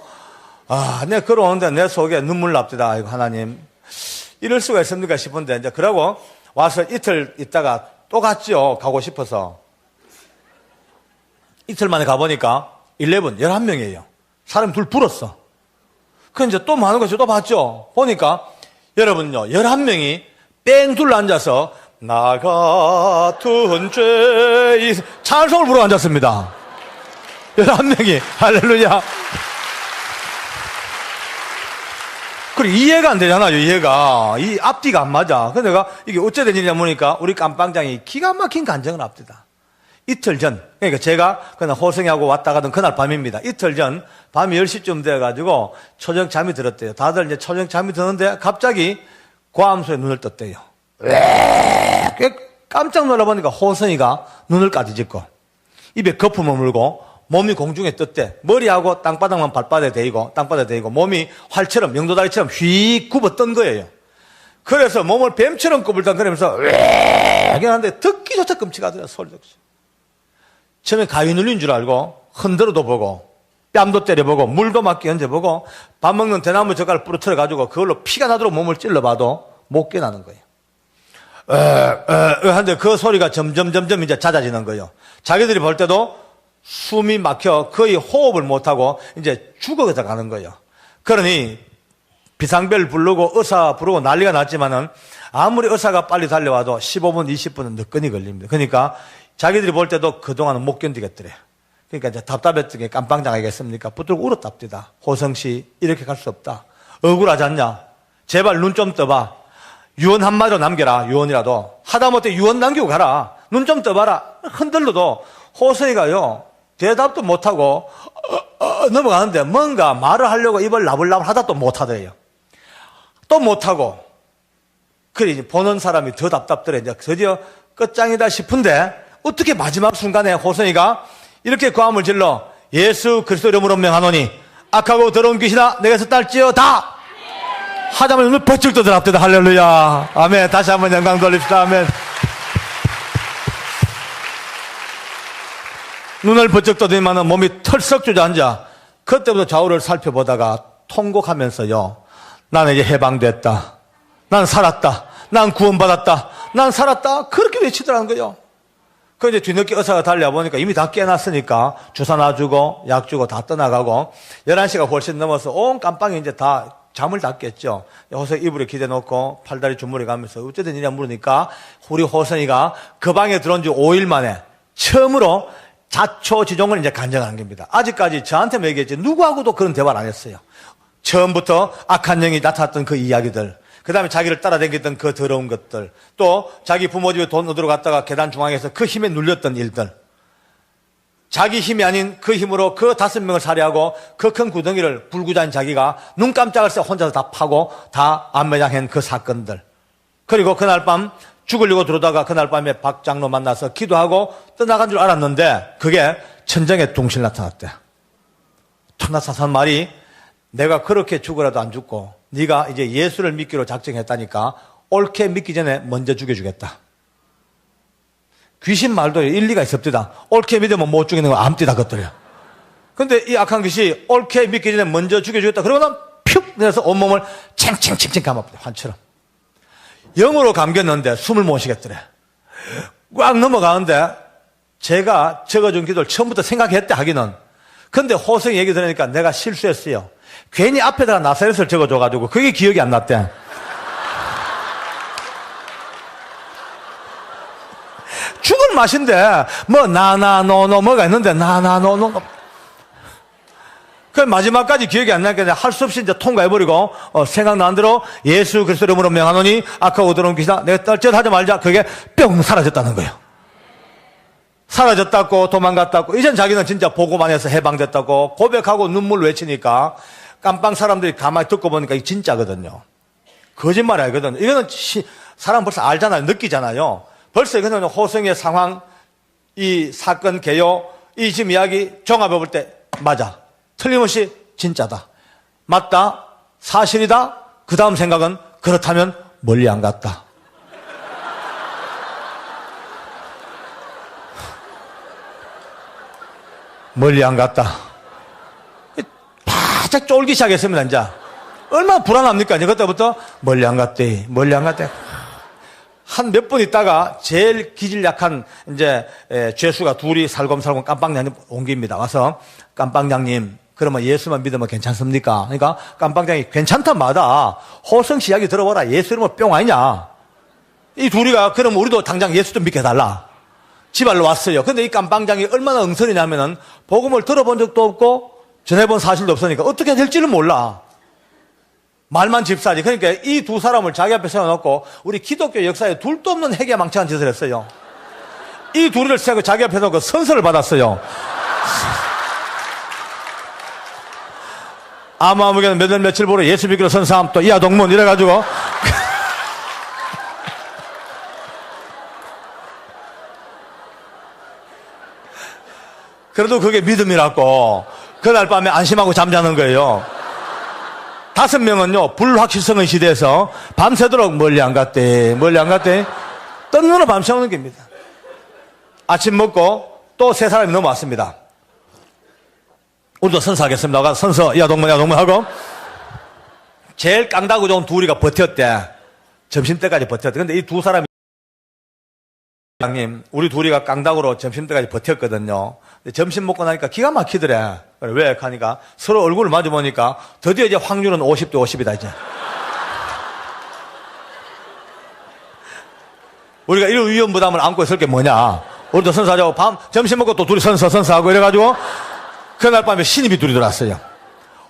내가 걸어오는데 내 속에 눈물 납니다. 아이고 하나님 이럴 수가 있습니까 싶은데 이제 그러고 와서 이틀 있다가 또 갔죠. 가고 싶어서 이틀 만에 가보니까 11명이에요. 사람이 둘 불었어. 그 이제 또 많은 것을 또 봤죠. 보니까 여러분요, 11명이 뺑 둘러 앉아서 나 같은 죄 찬송을 부르고 앉았습니다. 11명이 할렐루야. 그리고 이해가 안 되잖아요. 이해가 이 앞뒤가 안 맞아. 그래서 내가 이게 어째 된 일이냐 보니까 우리 깜빵장이 기가 막힌 간증을 합디다. 이틀 전, 그러니까 제가 그날 호성이하고 왔다 가던 그날 밤입니다. 이틀 전, 밤 10시쯤 돼가지고 초저녁 잠이 들었대요. 다들 이제 초저녁 잠이 드는데 갑자기 고함소에 눈을 떴대요. 깜짝 놀라보니까 호성이가 눈을 까지짓고 입에 거품을 물고 몸이 공중에 떴대. 머리하고 땅바닥만 발바닥에 대이고 땅바닥에 대이고 몸이 활처럼 영도다리처럼 휙 굽어 뜬 거예요. 그래서 몸을 뱀처럼 꾸불당거리면서 하는데 듣기조차 끔찍하더라. 소리도 없이. 처음에 가위 눌린 줄 알고 흔들어도 보고 뺨도 때려보고 물도 맞게 얹어보고 밥 먹는 대나무 젓갈을 부러뜨려가지고 그걸로 피가 나도록 몸을 찔러봐도 못 깨나는 거예요. 하는데 그 소리가 점점 이제 잦아지는 거예요. 자기들이 볼 때도 숨이 막혀 거의 호흡을 못하고 이제 죽어서 가는 거예요. 그러니 비상벨 부르고 의사 부르고 난리가 났지만은 아무리 의사가 빨리 달려와도 15분, 20분은 늦건이 걸립니다. 그러니까 자기들이 볼 때도 그동안은 못 견디겠더래. 그러니까 이제 답답했던 게 깜빵장 아니겠습니까? 붙들고 울었답니다. 호성씨, 이렇게 갈 수 없다. 억울하지 않냐? 제발 눈 좀 떠봐. 유언 한마디로 남겨라. 유언이라도. 하다못해 유언 남기고 가라. 눈 좀 떠봐라. 흔들러도 호성이가요, 대답도 못하고, 넘어가는데 뭔가 말을 하려고 입을 나불나불 하다 또 못하더래요. 또 못하고. 그래, 보는 사람이 더 답답더래. 이제 드디어 끝장이다 싶은데, 어떻게 마지막 순간에 호성이가 이렇게 고함을 질러 예수 그리스도 이름으로 명하노니 악하고 더러운 귀신아 내게서 딸지어다 하자마자 눈을 번쩍 떠들었답니다. 할렐루야. 아멘. 다시 한번 영광 돌립시다. 아멘. 눈을 번쩍 떠더니만 몸이 털썩 주저앉아 그때부터 좌우를 살펴보다가 통곡하면서요. 나는 이제 해방됐다. 난 살았다. 난 구원받았다. 난 살았다. 그렇게 외치더라는 거예요. 그 이제 뒤늦게 의사가 달려보니까 이미 다 깨놨으니까 주사 놔주고 약 주고 다 떠나가고 11시가 훨씬 넘어서 온 깜빵이 이제 다 잠을 다 깼죠. 호성 이불에 기대놓고 팔다리 주무리 가면서 어쩌든 일이냐 물으니까 우리 호성이가 그 방에 들어온 지 5일 만에 처음으로 자초지종을 이제 간증하는 겁니다. 아직까지 저한테만 얘기했지 누구하고도 그런 대화를 안 했어요. 처음부터 악한 영이 나타났던 그 이야기들, 그 다음에 자기를 따라다녔던 그 더러운 것들, 또 자기 부모 집에 돈 얻으러 갔다가 계단 중앙에서 그 힘에 눌렸던 일들, 자기 힘이 아닌 그 힘으로 그 5명을 살해하고 그 큰 구덩이를 불구자인 자기가 눈 깜짝할 새 혼자서 다 파고 다 안매장한 그 사건들, 그리고 그날 밤 죽으려고 들어오다가 그날 밤에 박 장로 만나서 기도하고 떠나간 줄 알았는데 그게 천정에 둥실 나타났대. 천하사산 말이 내가 그렇게 죽으라도 안 죽고 네가 이제 예수를 믿기로 작정했다니까 옳게 믿기 전에 먼저 죽여주겠다. 귀신 말도 일리가 있습니다. 옳게 믿으면 못 죽이는 거 암띠다 것들이야. 근데 이 악한 귀신이 옳게 믿기 전에 먼저 죽여주겠다. 그러고는 푹 내려서 온몸을 챙챙챙챙 감아버려. 환처럼. 영으로 감겼는데 숨을 못 쉬겠더래. 꽉 넘어가는데 제가 적어준 기도를 처음부터 생각했대 하기는. 근데 호성이 얘기 들으니까 내가 실수했어요. 괜히 앞에다가 나사렛을 적어줘가지고 그게 기억이 안 났대. 죽은 맛인데 뭐 나나노노 뭐가 있는데 나나노노 그 마지막까지 기억이 안 나니까 할 수 없이 이제 통과해버리고 생각나는 대로 예수 그리스도 이름으로 명하노니 악하고 더러운 귀신아 내가 떨쳐하지 말자. 그게 뿅 사라졌다는 거예요. 사라졌다고 도망갔다고. 이젠 자기는 진짜 보고만 해서 해방됐다고 고백하고 눈물 외치니까 깜빵 사람들이 가만히 듣고 보니까 이게 진짜거든요. 거짓말이 아니거든. 이거는 사람 벌써 알잖아요. 느끼잖아요. 벌써 이거는 호성의 상황, 이 사건 개요, 이 지금 이야기 종합해 볼 때 맞아. 틀림없이 진짜다. 맞다. 사실이다. 그 다음 생각은 그렇다면 멀리 안 갔다. 멀리 안 갔다. 바짝 쫄기 시작했습니다, 이제. 얼마나 불안합니까? 이제 그때부터 멀리 안 갔대. 멀리 안 갔대. 한 몇 분 있다가 제일 기질 약한 이제 죄수가 둘이 살검살검 깜빵장님 옮깁니다. 와서 깜빵장님 그러면 예수만 믿으면 괜찮습니까? 그러니까 깜빵장이 괜찮다 마다 호성씨 이야기 들어보라. 예수 이름은 뿅 아니냐. 이 둘이가 그럼 우리도 당장 예수 좀 믿게 해달라. 지발로 왔어요. 근데 이 깜빵장이 얼마나 응설이냐면은 복음을 들어본 적도 없고 전해본 사실도 없으니까 어떻게 될지를 몰라. 말만 집사지. 그러니까 이 두 사람을 자기 앞에 세워놓고 우리 기독교 역사에 둘도 없는 해괴망측한 짓을 했어요. 이 둘을 세우고 자기 앞에 놓고 선서를 받았어요. 아무개는 몇 년 며칠 보러 예수 믿기로 선사함 또 이하 동문 이래가지고 그래도 그게 믿음이라고 그날 밤에 안심하고 잠자는 거예요. 5명은요 불확실성의 시대에서 밤새도록 멀리 안 갔대. 멀리 안 갔대. 뜬 눈으로 밤새우는 겁니다. 아침 먹고 또 3사람이 넘어왔습니다. 우리도 선서하겠습니다. 가서 선서 야동문 하고 제일 깡다구 좋은 둘이가 버텼대. 점심때까지 버텼대. 근데 이 두 사람이 장님 우리 둘이가 깡다구로 점심때까지 버텼거든요. 근데 점심 먹고 나니까 기가 막히더래. 왜? 하니까 서로 얼굴을 마주보니까 드디어 이제 확률은 50대 50이다 이제. 우리가 이런 위험 부담을 안고 있을 게 뭐냐. 우리도 선서하자고 점심 먹고 또 둘이 선서하고 이래가지고 그날 밤에 신입이 둘이 들어왔어요.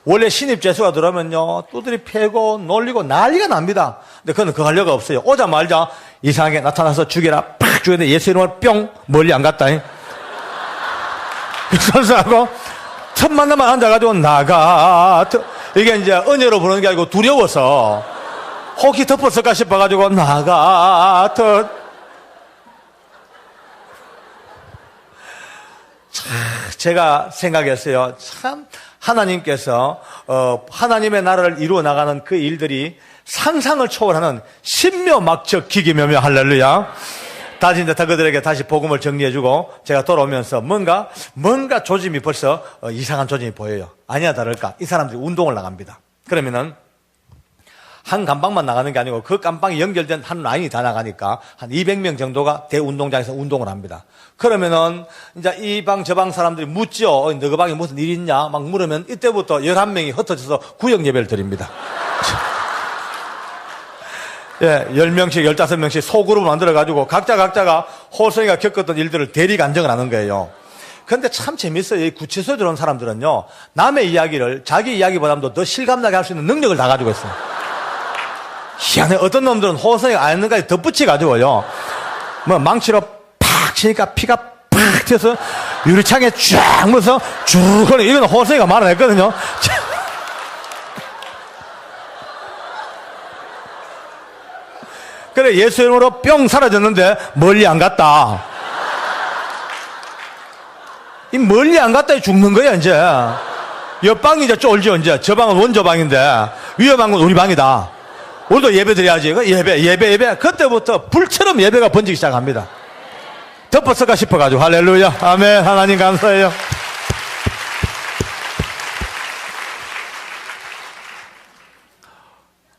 원래 신입 죄수가 들어오면요 두드리 패고 놀리고 난리가 납니다. 근데 그건 그 하려가 없어요. 오자마자 이상하게 나타나서 죽여라 팍 죽였는데 예수 이름을 뿅 멀리 안 갔다. 선서하고 첫 만나만 앉아가지고 나가 이게 이제 은혜로 부르는 게 아니고 두려워서 혹시 덮었을까 싶어가지고 나가 제가 생각했어요. 참 하나님께서 하나님의 나라를 이루어 나가는 그 일들이 상상을 초월하는 신묘막적 기기묘묘 할렐루야. 다시 이제 그들에게 다시 복음을 정리해주고 제가 돌아오면서 뭔가 조짐이 벌써 이상한 조짐이 보여요. 아니야 다를까 이 사람들이 운동을 나갑니다. 그러면은 한 감방만 나가는 게 아니고 그 감방이 연결된 한 라인이 다 나가니까 한 200명 정도가 대운동장에서 운동을 합니다. 그러면은 이제 이 방 저 방 사람들이 묻죠. 너 그 방에 무슨 일 있냐 막 물으면 이때부터 11명이 흩어져서 구역 예배를 드립니다. 예, 10명씩, 15명씩 소그룹을 만들어가지고 각자가 호성이가 겪었던 일들을 대리 간증을 하는 거예요. 근데 참 재밌어요. 이 구치소에 들어온 사람들은요, 남의 이야기를 자기 이야기보다도 더 실감나게 할 수 있는 능력을 다 가지고 있어요. 희한해. 어떤 놈들은 호성이가 아는까지 덧붙여가지고요, 뭐 망치로 팍 치니까 피가 팍 튀어서 유리창에 쫙 묻어서 쭉 흘러. 이건 호성이가 말아냈거든요. 그래, 예수 이름으로 뿅 사라졌는데 멀리 안 갔다. 이 멀리 안 갔다 죽는 거야, 이제. 옆방이 이제 쫄죠, 이제. 저 방은 원조방인데, 위험한 건 우리 방이다. 우리도 예배 드려야지. 예배. 그때부터 불처럼 예배가 번지기 시작합니다. 덮었을까 싶어가지고. 할렐루야. 아멘. 하나님 감사해요.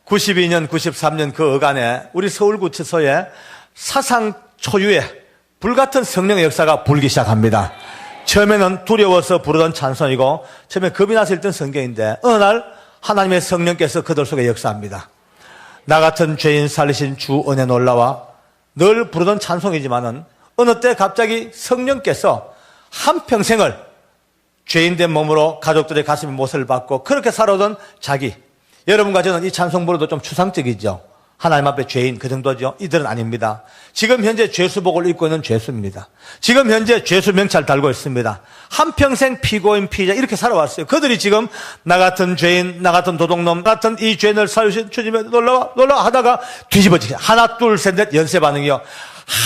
(92년) (93년) 그 어간에 우리 서울구치소에 사상 초유의 불같은 성령의 역사가 불기 시작합니다. 처음에는 두려워서 부르던 찬송이고 처음에 겁이 나서 읽던 성경인데 어느 날 하나님의 성령께서 그들 속에 역사합니다. 나 같은 죄인 살리신 주 은혜 놀라와 늘 부르던 찬송이지만은 어느 때 갑자기 성령께서 한평생을 죄인된 몸으로 가족들의 가슴에 못을 박고 그렇게 살아오던 자기, 여러분과 저는 이 찬송 부르도 좀 추상적이죠. 하나님 앞에 죄인 그 정도죠. 이들은 아닙니다. 지금 현재 죄수복을 입고 있는 죄수입니다. 지금 현재 죄수 명찰 달고 있습니다. 한평생 피고인 피의자 이렇게 살아왔어요. 그들이 지금 나 같은 죄인, 나 같은 도둑놈, 나 같은 이 죄인을 살리신 주님에 놀라와 하다가 뒤집어지게 하나 둘 셋 넷 연쇄 반응이요.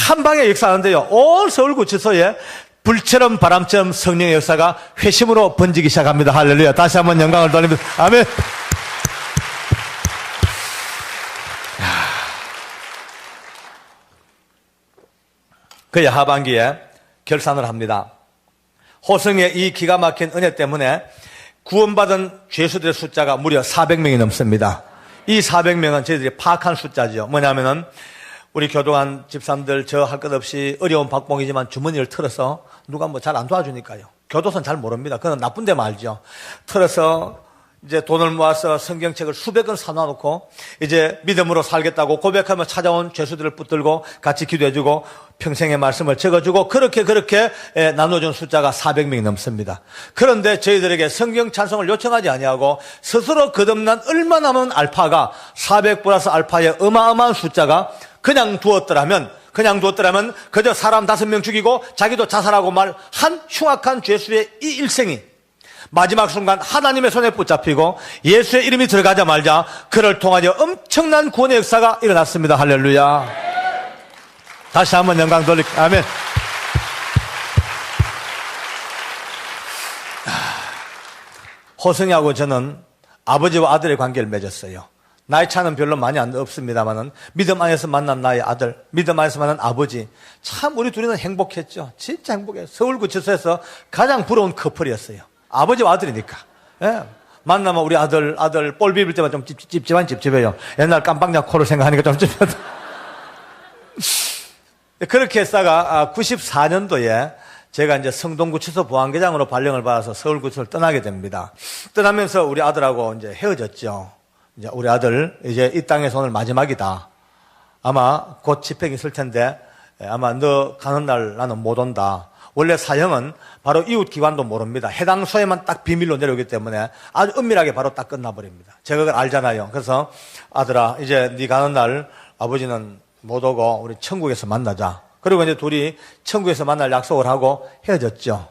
한 방에 역사하는데요. 온 서울구치소에 불처럼 바람처럼 성령의 역사가 회심으로 번지기 시작합니다. 할렐루야. 다시 한번 영광을 돌립니다. 아멘. 그의 하반기에 결산을 합니다. 호성의 이 기가 막힌 은혜 때문에 구원받은 죄수들의 숫자가 무려 400명이 넘습니다. 이 400명은 저희들이 파악한 숫자죠. 뭐냐면은 우리 교도관 집사람들 저 할 것 없이 어려운 박봉이지만 주머니를 털어서 누가 뭐 잘 안 도와주니까요. 교도소는 잘 모릅니다. 그건 나쁜 데 말죠. 털어서 이제 돈을 모아서 성경책을 수백 권 사놔놓고 이제 믿음으로 살겠다고 고백하며 찾아온 죄수들을 붙들고 같이 기도해주고 평생의 말씀을 적어주고 그렇게 나눠준 숫자가 400명이 넘습니다. 그런데 저희들에게 성경 찬송을 요청하지 아니하고 스스로 거듭난 얼마나 많은 알파가 400 플러스 알파의 어마어마한 숫자가 그냥 두었더라면 그저 사람 5명 죽이고 자기도 자살하고 말 한 흉악한 죄수의 이 일생이 마지막 순간 하나님의 손에 붙잡히고 예수의 이름이 들어가자마자 그를 통하여 엄청난 구원의 역사가 일어났습니다. 할렐루야. 다시 한번 영광 돌릴게요. 아멘. 호성이하고 저는 아버지와 아들의 관계를 맺었어요. 나이 차는 별로 많이 없습니다만은 믿음 안에서 만난 나의 아들, 믿음 안에서 만난 아버지, 참 우리 둘이는 행복했죠. 진짜 행복해요. 서울구치소에서 가장 부러운 커플이었어요. 아버지와 아들이니까. 예. 만나면 우리 아들 볼 비빌 때만 좀 찝찝해요. 옛날 깜빵약 코를 생각하니까 좀 찝찝하다. 그렇게 했다가 94년도에 제가 이제 성동구치소 보안계장으로 발령을 받아서 서울구치소를 떠나게 됩니다. 떠나면서 우리 아들하고 이제 헤어졌죠. 이제 우리 아들 이제 이 땅에서 오늘 마지막이다. 아마 곧 집행이 있을 텐데 아마 너 가는 날 나는 못 온다. 원래 사형은 바로 이웃 기관도 모릅니다. 해당 소에만 딱 비밀로 내려오기 때문에 아주 은밀하게 바로 딱 끝나버립니다. 제가 그걸 알잖아요. 그래서 아들아 이제 네 가는 날 아버지는 못 오고 우리 천국에서 만나자. 그리고 이제 둘이 천국에서 만날 약속을 하고 헤어졌죠.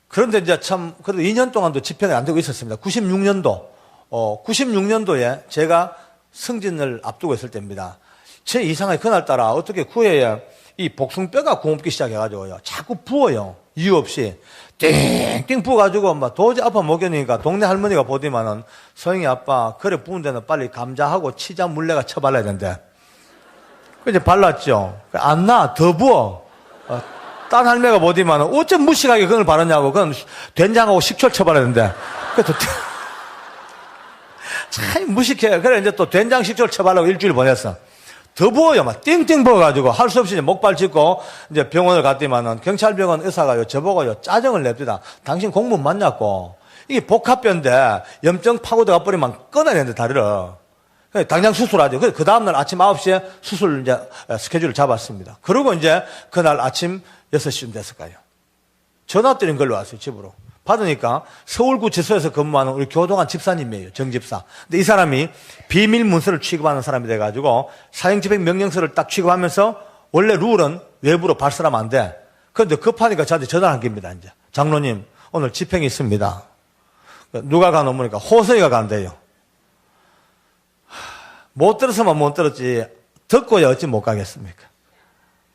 그런데 이제 참 그래도 2년 동안도 집행이 안 되고 있었습니다. 96년도에 제가 승진을 앞두고 있을 때입니다. 제 이상하게 그날따라 어떻게 구해야 이 복숭뼈가 굼기 시작해가지고요. 자꾸 부어요. 이유 없이. 띵띵 부어가지고 막 도저히 아파 못 견디니까 동네 할머니가 보더만은 소영이 아빠, 그래 부은 데는 빨리 감자하고 치자 물레가 쳐발라야 된대. 그 이제 발랐죠. 안 나, 더 부어. 딴 할매가 보디만 어째 무식하게 그걸 바르냐고. 그건 된장하고 식초를 쳐바르는데. 그래도 참 무식해. 그래 이제 또 된장 식초를 쳐바르고 일주일 보냈어. 더 부어요. 막 띵띵 부어가지고 할 수 없이 이제 목발 짚고 이제 병원을 갔더니만은 경찰병원 의사가요 저보고요 짜증을 냅니다. 당신 공무원 맞냐고. 이게 복합병인데 염증 파고들어 버리면 끊어야 되는데 다리를. 당장 수술하죠. 그 다음날 아침 9시에 수술 이제 스케줄을 잡았습니다. 그리고 이제 그날 아침 6시쯤 됐을까요? 전화 드린 걸로 왔어요, 집으로. 받으니까 서울구치소에서 근무하는 우리 교동한 집사님이에요, 정집사. 근데 이 사람이 비밀 문서를 취급하는 사람이 돼가지고 사형집행 명령서를 딱 취급하면서 원래 룰은 외부로 발설하면 안 돼. 그런데 급하니까 저한테 전화를 한 겁니다, 이제. 장로님, 오늘 집행이 있습니다. 누가 가노무니까 호성이가 간대요. 못 들었으면 못 들었지 듣고야 어찌 못 가겠습니까?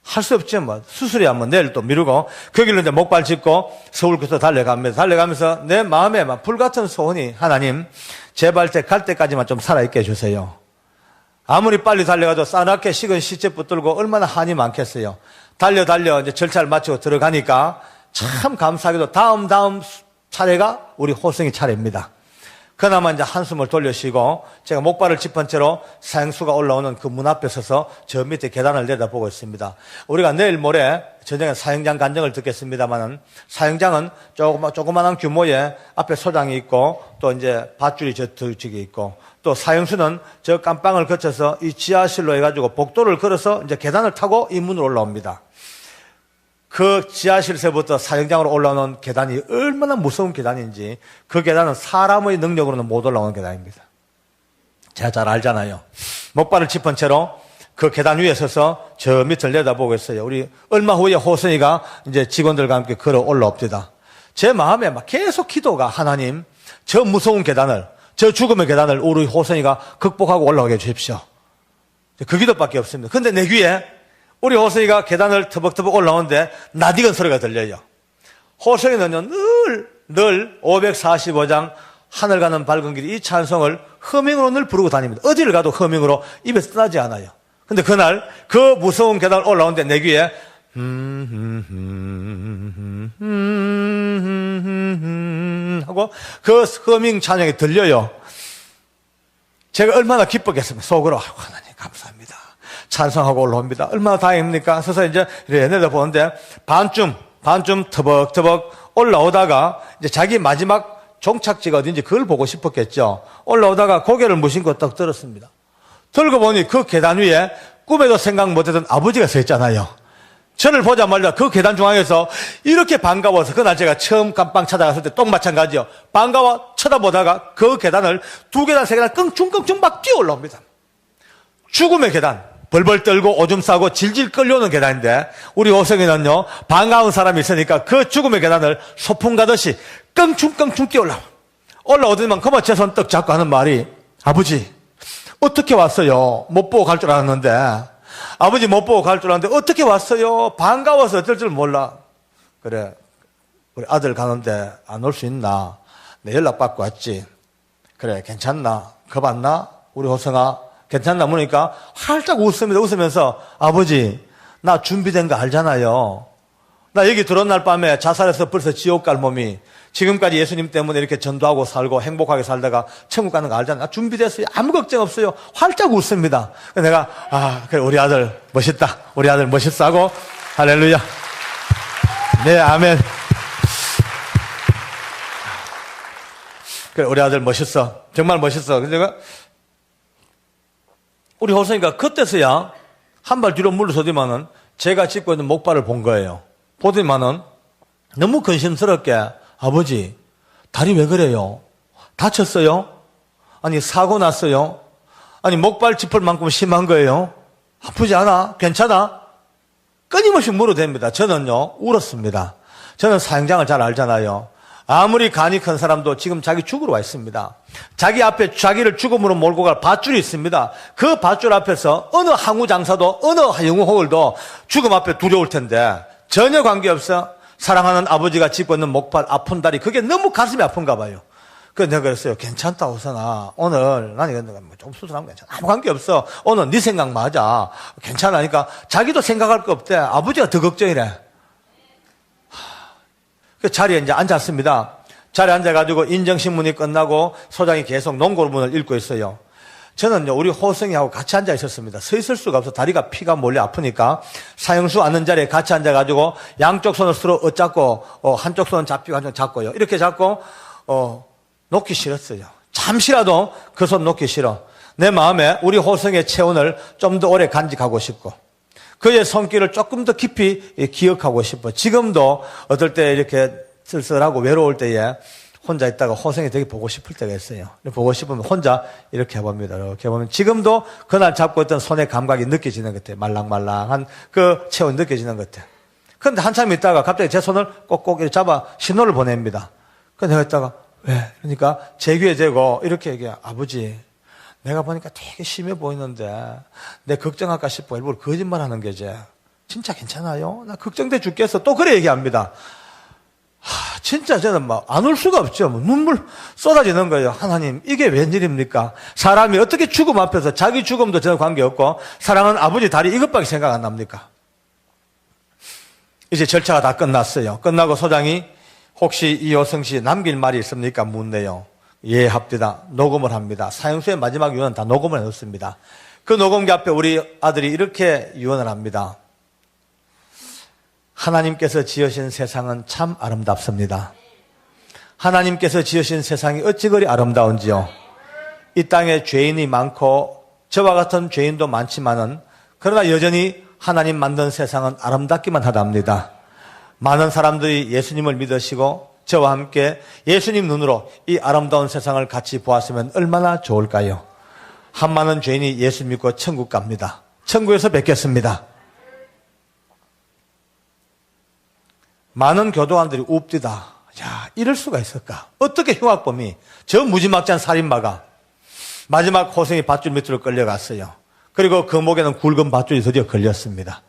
할 수 없죠. 뭐 수술이야 뭐 내일 또 미루고 거기로 이제 목발 짚고 서울부터 달려가면서 내 마음에 막 불같은 소원이 하나님 제발 갈 때까지만 좀 살아있게 해주세요. 아무리 빨리 달려가도 싸납게 식은 시체 붙들고 얼마나 한이 많겠어요. 달려 이제 절차를 마치고 들어가니까 참 감사하게도 다음 차례가 우리 호성이 차례입니다. 그나마 이제 한숨을 돌려쉬고 제가 목발을 짚은 채로 사형수가 올라오는 그 문 앞에 서서 저 밑에 계단을 내다보고 있습니다. 우리가 내일 모레 저녁에 사형장 간증을 듣겠습니다만은 사형장은 조그만한 규모의 앞에 소장이 있고 또 이제 밧줄이 저쪽에 있고 또 사형수는 저 깜방을 거쳐서 이 지하실로 해가지고 복도를 걸어서 이제 계단을 타고 이 문으로 올라옵니다. 그 지하실에서부터 사형장으로 올라오는 계단이 얼마나 무서운 계단인지 그 계단은 사람의 능력으로는 못 올라오는 계단입니다. 제가 잘 알잖아요. 목발을 짚은 채로 그 계단 위에 서서 저 밑을 내다보고 있어요. 우리 얼마 후에 호선이가 이제 직원들과 함께 걸어 올라옵니다. 제 마음에 막 계속 기도가 하나님 저 무서운 계단을 저 죽음의 계단을 우리 호선이가 극복하고 올라오게 해주십시오. 그 기도밖에 없습니다. 근데 내 귀에 우리 호성이가 계단을 터벅터벅 올라오는데 낯익은 소리가 들려요. 호성이는요 늘 545장 하늘 가는 밝은 길 이 찬송을 허밍으로 늘 부르고 다닙니다. 어디를 가도 허밍으로 입에서 떠나지 않아요. 근데 그날 그 무서운 계단을 올라오는데 내 귀에 하고 그 허밍 찬양이 들려요. 제가 얼마나 기뻤겠습니까? 속으로 하나님 감사합니다. 찬성하고 올라옵니다. 얼마나 다행입니까? 서서 이제 이렇게 내다보는데 반쯤 터벅터벅 올라오다가 이제 자기 마지막 종착지가 어딘지 그걸 보고 싶었겠죠. 올라오다가 고개를 무심코 딱 들었습니다. 들고 보니 그 계단 위에 꿈에도 생각 못했던 아버지가 서 있잖아요. 저를 보자마자 그 계단 중앙에서 이렇게 반가워서 그날 제가 처음 깜빵 찾아갔을 때 똥 마찬가지요. 반가워 쳐다보다가 그 계단을 2계단, 3계단 끙충끙충 막 뛰어 올라옵니다. 죽음의 계단. 벌벌 떨고 오줌 싸고 질질 끌려오는 계단인데 우리 호성이는요 반가운 사람이 있으니까 그 죽음의 계단을 소풍 가듯이 끙충끙충 뛰어 올라오더니만 그만 제 손 떡 잡고 하는 말이 아버지 어떻게 왔어요? 못 보고 갈 줄 알았는데 아버지 못 보고 갈 줄 알았는데 어떻게 왔어요? 반가워서 어쩔 줄 몰라. 그래 우리 아들 가는데 안 올 수 있나? 내 연락 받고 왔지. 그래 괜찮나? 겁 안 나? 우리 호성아 괜찮나 보니까 활짝 웃습니다. 웃으면서 아버지 나 준비된 거 알잖아요. 나 여기 들어온 날 밤에 자살해서 벌써 지옥 갈 몸이 지금까지 예수님 때문에 이렇게 전도하고 살고 행복하게 살다가 천국 가는 거 알잖아요. 나 준비됐어요. 아무 걱정 없어요. 활짝 웃습니다. 내가 그래 우리 아들 멋있다. 우리 아들 멋있어 하고 할렐루야. 네 아멘. 그래 우리 아들 멋있어. 정말 멋있어. 그래서 제가 우리 호성이가 그때서야 한 발 뒤로 물러서더니만은 제가 짚고 있는 목발을 본 거예요. 보더니만은 너무 근심스럽게 아버지 다리 왜 그래요? 다쳤어요? 아니 사고 났어요? 아니 목발 짚을 만큼 심한 거예요? 아프지 않아? 괜찮아? 끊임없이 물어댑니다. 저는요 울었습니다. 저는 사형장을 잘 알잖아요. 아무리 간이 큰 사람도 지금 자기 죽으러 와 있습니다. 자기 앞에 자기를 죽음으로 몰고 갈 밧줄이 있습니다. 그 밧줄 앞에서 어느 항우 장사도 어느 영웅 호울도 죽음 앞에 두려울 텐데 전혀 관계없어. 사랑하는 아버지가 짚고 있는 목발 아픈 다리 그게 너무 가슴이 아픈가 봐요. 그래서 내가 그랬어요. 괜찮다, 호선아. 오늘, 난 이거 좀 수술하면 괜찮아. 아무 관계 없어. 오늘 네 생각 맞아. 괜찮으니까 자기도 생각할 거 없대. 아버지가 더 걱정이래. 그 자리에 이제 앉았습니다. 자리에 앉아가지고 인정신문이 끝나고 소장이 계속 농고문을 읽고 있어요. 저는 우리 호성이하고 같이 앉아 있었습니다. 서 있을 수가 없어. 다리가 피가 몰려 아프니까 사형수 앉는 자리에 같이 앉아가지고 양쪽 손을 서로 엇잡고 한쪽 손은 잡히고 한쪽 잡고요. 이렇게 잡고 놓기 싫었어요. 잠시라도 그 손 놓기 싫어. 내 마음에 우리 호성의 체온을 좀 더 오래 간직하고 싶고 그의 손길을 조금 더 깊이 기억하고 싶어. 지금도 어떨 때 이렇게 쓸쓸하고 외로울 때에 혼자 있다가 호성이 되게 보고 싶을 때가 있어요. 보고 싶으면 혼자 이렇게 해봅니다. 이렇게 보면 지금도 그날 잡고 있던 손의 감각이 느껴지는 것 같아요. 말랑말랑한 그 체온이 느껴지는 것 같아요. 그런데 한참 있다가 갑자기 제 손을 꼭꼭 이렇게 잡아 신호를 보냅니다. 그래서 내가 있다가 왜? 그러니까 제 귀에 대고 이렇게 얘기해. 아버지, 내가 보니까 되게 심해 보이는데 내 걱정할까 싶어. 일부러 거짓말하는 게지. 진짜 괜찮아요? 나 걱정돼 죽겠어. 또 그래 얘기합니다. 진짜 저는 막 안 울 수가 없죠. 눈물 쏟아지는 거예요. 하나님, 이게 웬일입니까? 사람이 어떻게 죽음 앞에서 자기 죽음도 전혀 관계없고 사랑하는 아버지 다리 이것밖에 생각 안 납니까? 이제 절차가 다 끝났어요. 끝나고 소장이 혹시 이호성 씨 남길 말이 있습니까? 묻네요. 예, 합디다. 녹음을 합니다. 사형수의 마지막 유언은 다 녹음을 해놓습니다. 그 녹음기 앞에 우리 아들이 이렇게 유언을 합니다. 하나님께서 지으신 세상은 참 아름답습니다. 하나님께서 지으신 세상이 어찌 그리 아름다운지요. 이 땅에 죄인이 많고 저와 같은 죄인도 많지만은 그러나 여전히 하나님 만든 세상은 아름답기만 하답니다. 많은 사람들이 예수님을 믿으시고 저와 함께 예수님 눈으로 이 아름다운 세상을 같이 보았으면 얼마나 좋을까요? 한 많은 죄인이 예수 믿고 천국 갑니다. 천국에서 뵙겠습니다. 많은 교도관들이 웁디다. 야, 이럴 수가 있을까? 어떻게 흉악범이 저 무지막지한 살인마가 마지막 호성이 밧줄 밑으로 끌려갔어요. 그리고 그 목에는 굵은 밧줄이 드디어 걸렸습니다.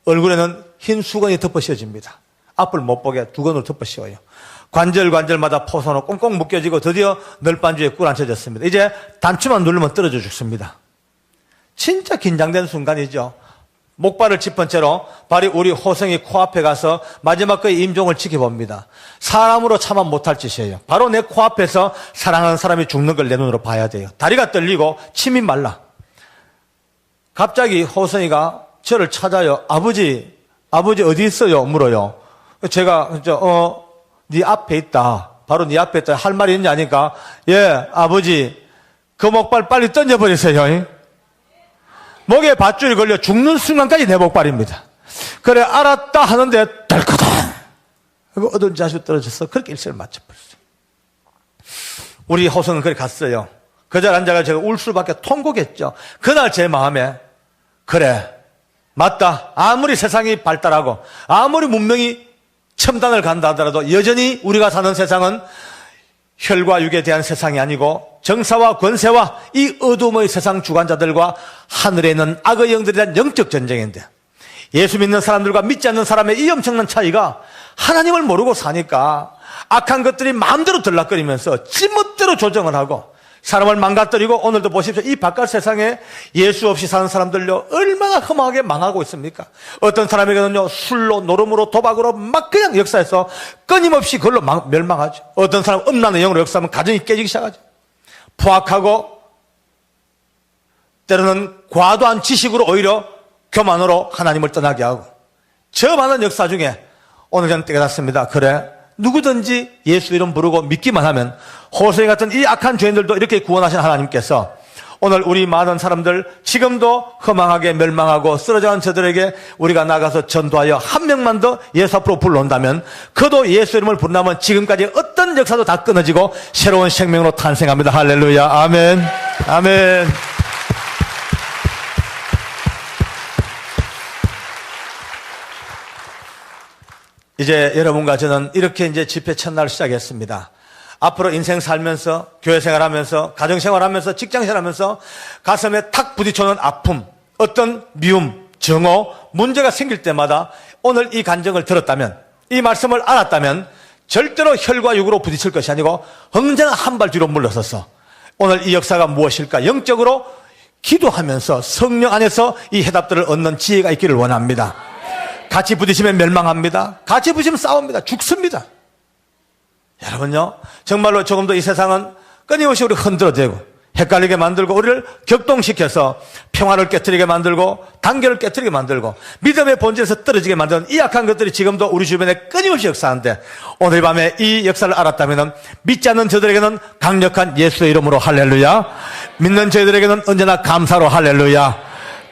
얼굴에는 흰 수건이 덮어 씌워집니다. 앞을 못 보게 두건으로 덮어 씌워요. 관절마다 포선으로 꽁꽁 묶여지고 드디어 널빤주에 꿇어앉혀졌습니다. 이제 단추만 누르면 떨어져 죽습니다. 진짜 긴장된 순간이죠. 목발을 짚은 채로 발이 우리 호성이 코앞에 가서 마지막 그의 임종을 지켜봅니다. 사람으로 차마 못할 짓이에요. 바로 내 코앞에서 사랑하는 사람이 죽는 걸 내 눈으로 봐야 돼요. 다리가 떨리고 침이 말라. 갑자기 호성이가 저를 찾아요. 아버지 어디 있어요? 물어요. 제가 네 앞에 있다. 바로 네 앞에 있다. 할 말이 있냐니까 예, 아버지 그 목발 빨리 던져버리세요. 목에 밧줄이 걸려 죽는 순간까지 내 목발입니다. 그래 알았다 하는데 덜커덩 그리고 어두운 자수 떨어져서 그렇게 일생을 마쳐버렸어요. 우리 호성은 그렇게 갔어요. 그 자리에 앉아가 제가 울 수밖에 통곡했죠. 그날 제 마음에 그래 맞다. 아무리 세상이 발달하고 아무리 문명이 첨단을 간다 하더라도 여전히 우리가 사는 세상은 혈과 육에 대한 세상이 아니고 정사와 권세와 이 어둠의 세상 주관자들과 하늘에 있는 악의 영들에 대한 영적 전쟁인데 예수 믿는 사람들과 믿지 않는 사람의 이 엄청난 차이가 하나님을 모르고 사니까 악한 것들이 마음대로 들락거리면서 지멋대로 조정을 하고 사람을 망가뜨리고 오늘도 보십시오. 이 바깥 세상에 예수 없이 사는 사람들요 얼마나 험하게 망하고 있습니까? 어떤 사람에게는요 술로 노름으로 도박으로 막 그냥 역사에서 끊임없이 그걸로 멸망하죠. 어떤 사람은 음란의 영으로 역사하면 가정이 깨지기 시작하죠. 포악하고 때로는 과도한 지식으로 오히려 교만으로 하나님을 떠나게 하고 저 많은 역사 중에 오늘 저는 깨달았습니다. 그래 누구든지 예수 이름 부르고 믿기만 하면 호세이 같은 이 악한 죄인들도 이렇게 구원하신 하나님께서 오늘 우리 많은 사람들 지금도 허망하게 멸망하고 쓰러져간 저들에게 우리가 나가서 전도하여 한 명만 더 예수 앞으로 불러온다면 그도 예수 이름을 부른다면 지금까지 어떤 역사도 다 끊어지고 새로운 생명으로 탄생합니다. 할렐루야. 아멘. 아멘. 이제 여러분과 저는 이렇게 이제 집회 첫날 시작했습니다. 앞으로 인생 살면서, 교회 생활하면서, 가정 생활하면서, 직장 생활하면서 가슴에 탁 부딪혀오는 아픔, 어떤 미움, 정오, 문제가 생길 때마다 오늘 이 간증을 들었다면, 이 말씀을 알았다면 절대로 혈과 육으로 부딪힐 것이 아니고 언제나 한 발 뒤로 물러서서 오늘 이 역사가 무엇일까 영적으로 기도하면서 성령 안에서 이 해답들을 얻는 지혜가 있기를 원합니다. 같이 부딪히면 멸망합니다. 같이 부딪히면 싸웁니다. 죽습니다. 여러분요, 정말로 조금도 이 세상은 끊임없이 우리 흔들어대고 헷갈리게 만들고 우리를 격동시켜서 평화를 깨뜨리게 만들고 단결을 깨뜨리게 만들고 믿음의 본질에서 떨어지게 만드는 이 악한 것들이 지금도 우리 주변에 끊임없이 역사하는데 오늘 밤에 이 역사를 알았다면 믿지 않는 저들에게는 강력한 예수의 이름으로 할렐루야, 믿는 저희들에게는 언제나 감사로 할렐루야,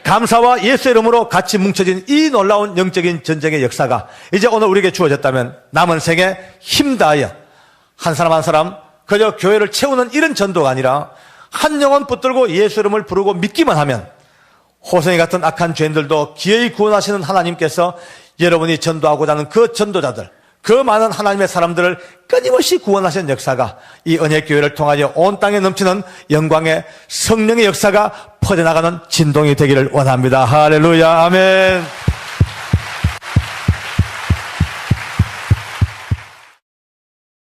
감사와 예수의 이름으로 같이 뭉쳐진 이 놀라운 영적인 전쟁의 역사가 이제 오늘 우리에게 주어졌다면 남은 생에 힘다하여 한 사람 한 사람 그저 교회를 채우는 이런 전도가 아니라 한 영혼 붙들고 예수 이름을 부르고 믿기만 하면 호성이 같은 악한 죄인들도 기어이 구원하시는 하나님께서 여러분이 전도하고자 하는 그 전도자들, 그 많은 하나님의 사람들을 끊임없이 구원하신 역사가 이 언약교회를 통하여 온 땅에 넘치는 영광의 성령의 역사가 퍼져나가는 진동이 되기를 원합니다. 할렐루야, 아멘.